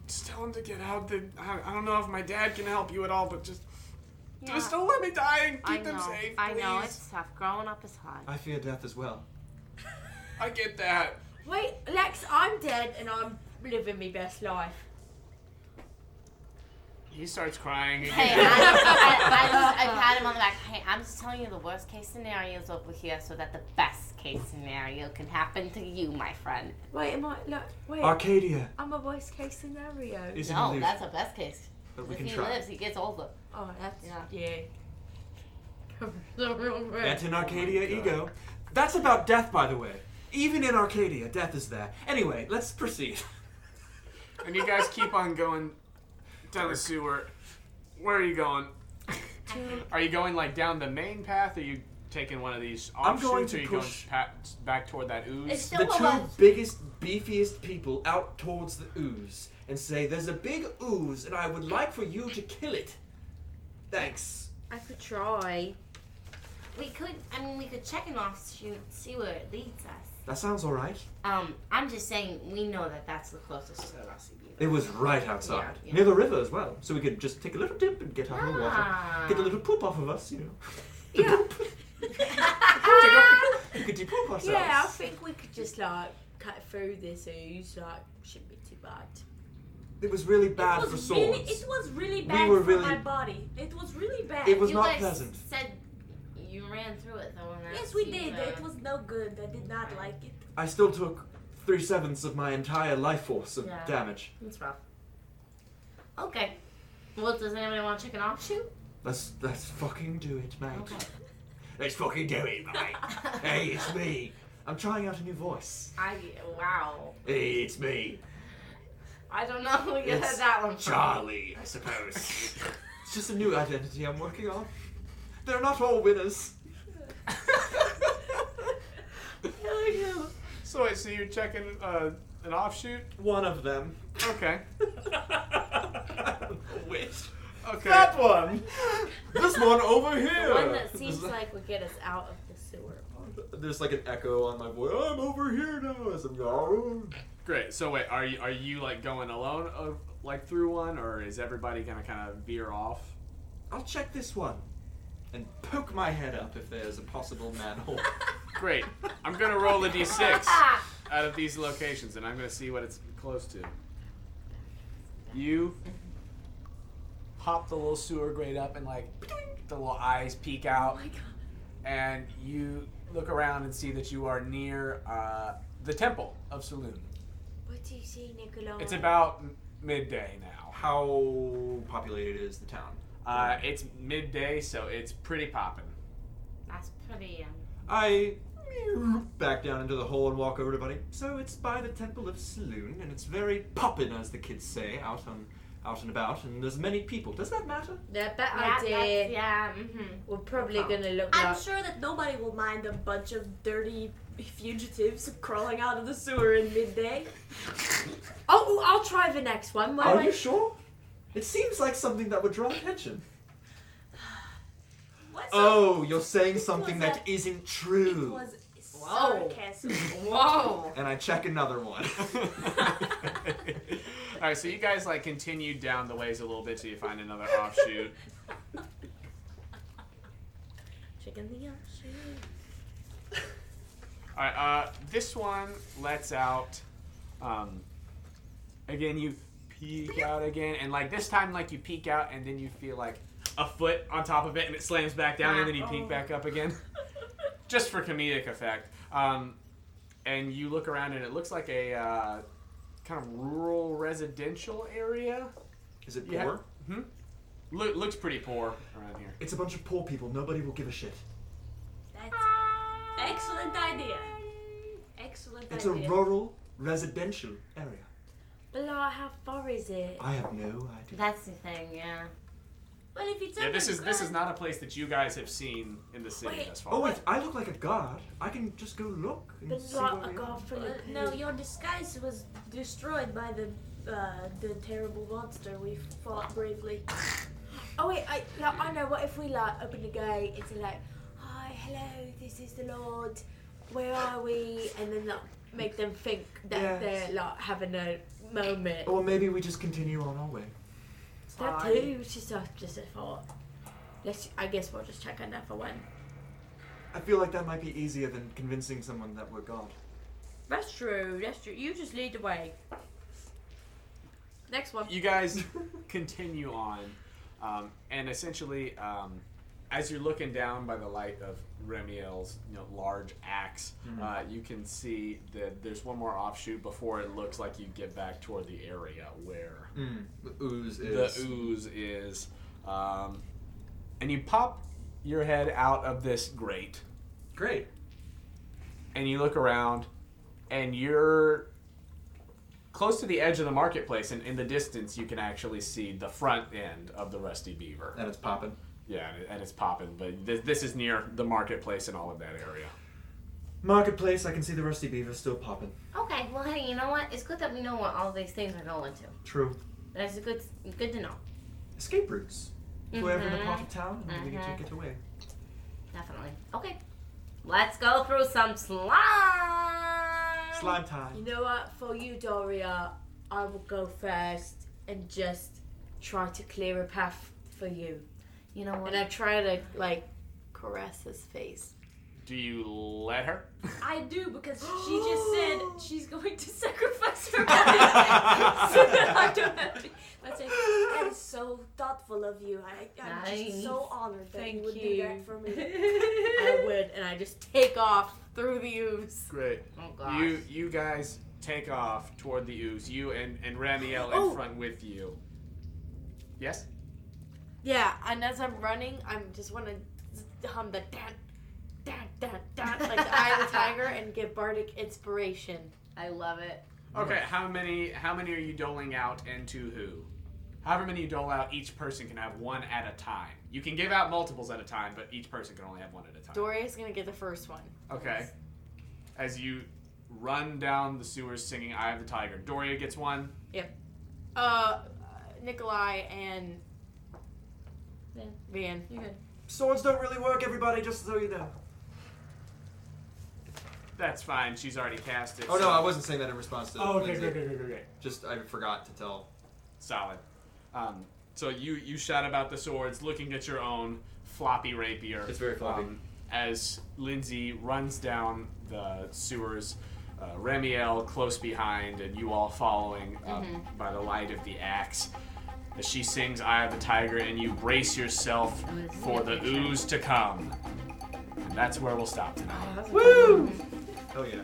S2: Just tell them to get out. I don't know if my dad can help you at all, but just don't let me die and keep them safe, please.
S6: I know, it's tough. Growing up is hard.
S3: I fear death as well.
S2: I get that.
S7: Wait, Lex, I'm dead and I'm living my best life.
S2: He starts crying again.
S6: Hey, I pat him on the back. Hey, I'm just telling you the worst case scenario is over here so that the best case scenario can happen to you, my friend.
S7: Wait, wait.
S3: Arcadia.
S7: I'm a worst case scenario.
S3: Is an
S6: No,
S3: illusion,
S6: that's a best case.
S3: but we
S6: If
S3: can
S6: he
S3: try.
S6: lives, he gets older.
S7: Oh, that's,
S6: Yeah.
S3: That's in Arcadia ego. That's about death, by the way. Even in Arcadia, death is there. Anyway, let's proceed.
S2: And you guys keep on going down the sewer. Where are you going? Are you going down the main path? Or are you taking one of these
S3: I'm
S2: offshoots?
S3: going to
S2: or are you
S3: push-
S2: going back toward that ooze?
S6: It's
S3: The
S6: still
S3: two
S6: above.
S3: biggest, beefiest people out towards the ooze and say, "There's a big ooze, and I would like for you to kill it. Thanks."
S7: I could try.
S6: We could check an offshoot, see where it leads us.
S3: That sounds all right.
S6: I'm just saying, we know that that's the closest to the Rusty Beaver.
S3: It was right outside,
S6: Yeah.
S3: near the river as well, so we could just take a little dip and get out of the water. Get a little poop off of us,
S7: Yeah.
S3: Pickety poop ourselves.
S7: Yeah, I think we could just cut through this ooze. Shouldn't be too bad.
S3: It was really bad
S4: it
S3: for
S4: was
S3: swords.
S4: it was really
S3: We
S4: bad
S3: were
S4: for
S3: really-
S4: my body. It was really bad.
S3: It was
S6: You
S3: not
S6: guys
S3: pleasant.
S6: said you ran through it though. And
S4: Yes, we did. It was no good. I did not like it.
S3: I still took 3/7 of my entire life force of
S6: Yeah.
S3: damage.
S6: It's rough. Okay. Well, does anybody want to check an offshoot?
S3: Let's fucking do it, mate.
S6: Okay.
S3: Let's fucking do it, mate. Hey, it's me. I'm trying out a new voice.
S6: Wow.
S3: Hey, it's me.
S6: I don't know who you
S3: It's
S6: heard that one from.
S3: Charlie, I suppose. It's just a new identity I'm working on. They're not all winners.
S2: So wait, so you're checking an offshoot?
S3: One of them.
S2: Okay.
S3: I don't know which.
S1: Okay.
S3: That one! This one over here!
S7: The one that seems like would get us out of the sewer.
S3: There's like an echo on my voice. I'm over here now as I'm going.
S1: Great. So wait, are you like going alone, like through one, or is everybody gonna kind of veer off?
S3: I'll check this one and poke my head up if there's a possible manhole.
S1: Great. I'm gonna roll a d6 out of these locations, and I'm gonna see what it's close to. You pop the little sewer grate up, and like the little eyes peek out,
S4: Oh my god.
S1: and you look around and see that you are near the Temple of Saloon.
S7: What do you see, Nikolaj?
S1: It's about midday now.
S3: How populated is the town?
S1: It's midday, so it's pretty poppin'.
S6: That's pretty.
S3: I back down into the hole and walk over to Buddy. So it's by the Temple of Saloon, and it's very poppin', as the kids say, out and about, and there's many people. Does that matter?
S7: That bad
S6: Yeah,
S7: idea.
S6: yeah.
S7: We're probably gonna look
S4: I'm
S7: like.
S4: sure that nobody will mind a bunch of dirty fugitives crawling out of the sewer in midday.
S7: Oh, I'll try the next one. Why
S3: Are
S7: don't
S3: you
S7: I-
S3: sure? It seems like something that would draw attention.
S4: What's
S3: Oh, you're saying
S4: It
S3: something
S4: was
S3: that isn't true.
S4: It was
S7: Whoa.
S4: sarcasm.
S7: Whoa.
S3: And I check another one.
S1: All right, so you guys like continue down the ways a little bit till you find another offshoot.
S7: Chicken the offshoot.
S1: All right, this one lets out. Again, you peek out again, and like this time, like you peek out, and then you feel like a foot on top of it, and it slams back down, and then you peek back up again, just for comedic effect. And you look around, and it looks like a kind of rural residential area.
S3: Is it
S1: Yeah.
S3: poor?
S1: Looks pretty poor around here.
S3: It's a bunch of poor people. Nobody will give a shit.
S4: That's excellent idea. Excellent
S3: It's a
S4: idea.
S3: rural residential area.
S7: But like, how far is it?
S3: I have no idea.
S6: That's the thing, yeah.
S4: But if it's
S1: Yeah, this is
S4: underground-
S1: not a place that you guys have seen in the city
S4: Wait.
S1: thus far.
S3: Oh wait, I look like a guard. I can just go look and
S7: But
S3: see
S7: like
S3: where
S7: a
S3: we
S7: god
S3: are.
S7: full of
S4: No,
S7: poo.
S4: your disguise was destroyed by the terrible monster we fought bravely.
S7: Oh wait, I know. What if we like open the gate? It's like, hi, hello, this is the Lord. Where are we? And then like, make them think that
S3: Yes.
S7: they're like having a moment.
S3: Or maybe we just continue on our way.
S7: That too. It's just a thought. I guess we'll just check another one.
S3: I feel like that might be easier than convincing someone that we're God.
S7: That's true. That's true. You just lead the way. Next one.
S1: You guys continue on, and essentially, as you're looking down by the light of Remiel's, large axe, you can see that there's one more offshoot before it looks like you get back toward the area where
S3: The ooze is.
S1: the ooze is, and you pop your head out of this grate,
S3: Great.
S1: and you look around, and you're close to the edge of the marketplace, and in the distance you can actually see the front end of the Rusty Beaver.
S3: And it's popping.
S1: Yeah, and it's popping, but this is near the marketplace and all of that area.
S3: Marketplace, I can see the Rusty Beaver still popping.
S6: Okay, well, hey, you know what? It's good that we know what all these things are going to.
S3: True.
S6: That's good to know.
S3: Escape routes. If we're ever in a part of town, and we need
S6: Mhm.
S3: to get away.
S6: Definitely. Okay, let's go through some slime.
S3: Slime time.
S7: You know what? For you, Doria, I will go first and just try to clear a path for you.
S6: You know what?
S7: And I try to like caress his face.
S1: Do you let her?
S4: I do, because she just said she's going to sacrifice her body so that I don't have to. That's it. That is so thoughtful of you. I'm just so honored that
S7: Thank
S4: you would
S7: you.
S4: do that for me.
S7: I would, and I just take off through the ooze.
S1: Great.
S6: Oh gosh.
S1: You guys take off toward the ooze. You and Ramiel
S7: Oh.
S1: in front with you. Yes?
S7: Yeah, and as I'm running, I just want to hum the dan, dan, dan, dan, like the Eye of the Tiger, and give bardic inspiration.
S6: I love it.
S1: Okay, how many are you doling out and to who? However many you dole out, each person can have one at a time. You can give out multiples at a time, but each person can only have one at a time.
S7: Doria's gonna get the first one.
S1: Okay. As you run down the sewers singing Eye of the Tiger, Doria gets one.
S7: Nikolaj and Rian.
S4: You're good.
S3: Swords don't really work, everybody, just so you know.
S2: That's fine. She's already cast it.
S3: Oh,
S2: so-
S3: no, I wasn't saying that in response to
S2: Oh, okay,
S3: Lindsay.
S2: great.
S3: Just, I forgot to tell.
S2: Solid. So you shout about the swords, looking at your own floppy rapier.
S3: It's very floppy.
S2: As Lindsay runs down the sewers, Remiel close behind, and you all following up by the light of the axe. As she sings Eye of the Tiger, and you brace yourself for the ooze to come. And that's where we'll stop tonight.
S3: Woo! Hell yeah.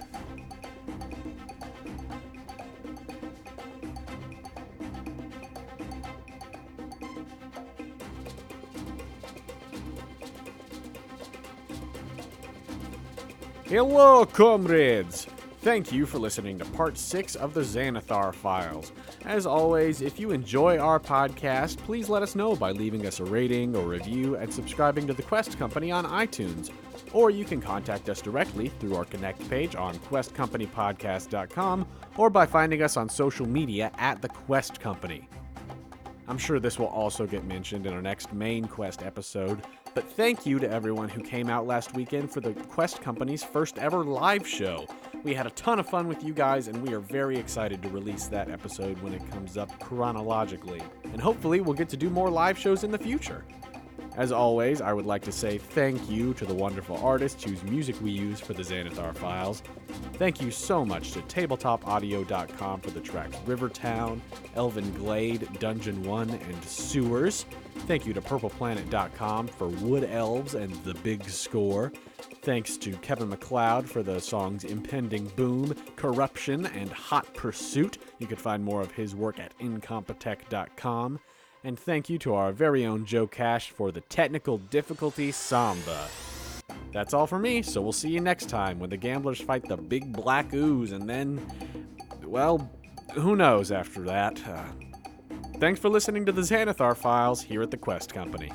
S1: Hello, comrades! Thank you for listening to part 6 of the ANATHAR files. As always, if you enjoy our podcast, please let us know by leaving us a rating or review and subscribing to the Quest Company on iTunes. Or you can contact us directly through our Connect page on questcompanypodcast.com or by finding us on social media at The Quest Company. I'm sure this will also get mentioned in our next main Quest episode, but thank you to everyone who came out last weekend for the Quest Company's first ever live show. We had a ton of fun with you guys, and we are very excited to release that episode when it comes up chronologically. And hopefully we'll get to do more live shows in the future. As always, I would like to say thank you to the wonderful artists whose music we use for the ANATHAR files. Thank you so much to tabletopaudio.com for the tracks Rivertown, Elven Glade, Dungeon 1, and Sewers. Thank you to purpleplanet.com for Wood Elves and The Big Score. Thanks to Kevin Macleod for the songs Impending Boom, Corruption, and Hot Pursuit. You can find more of his work at incompetech.com. And thank you to our very own Joe Cash for the technical difficulty Samba. That's all for me, so we'll see you next time when the gamblers fight the big black ooze, and then, well, who knows after that. Thanks for listening to the ANATHAR files here at the Quest Company.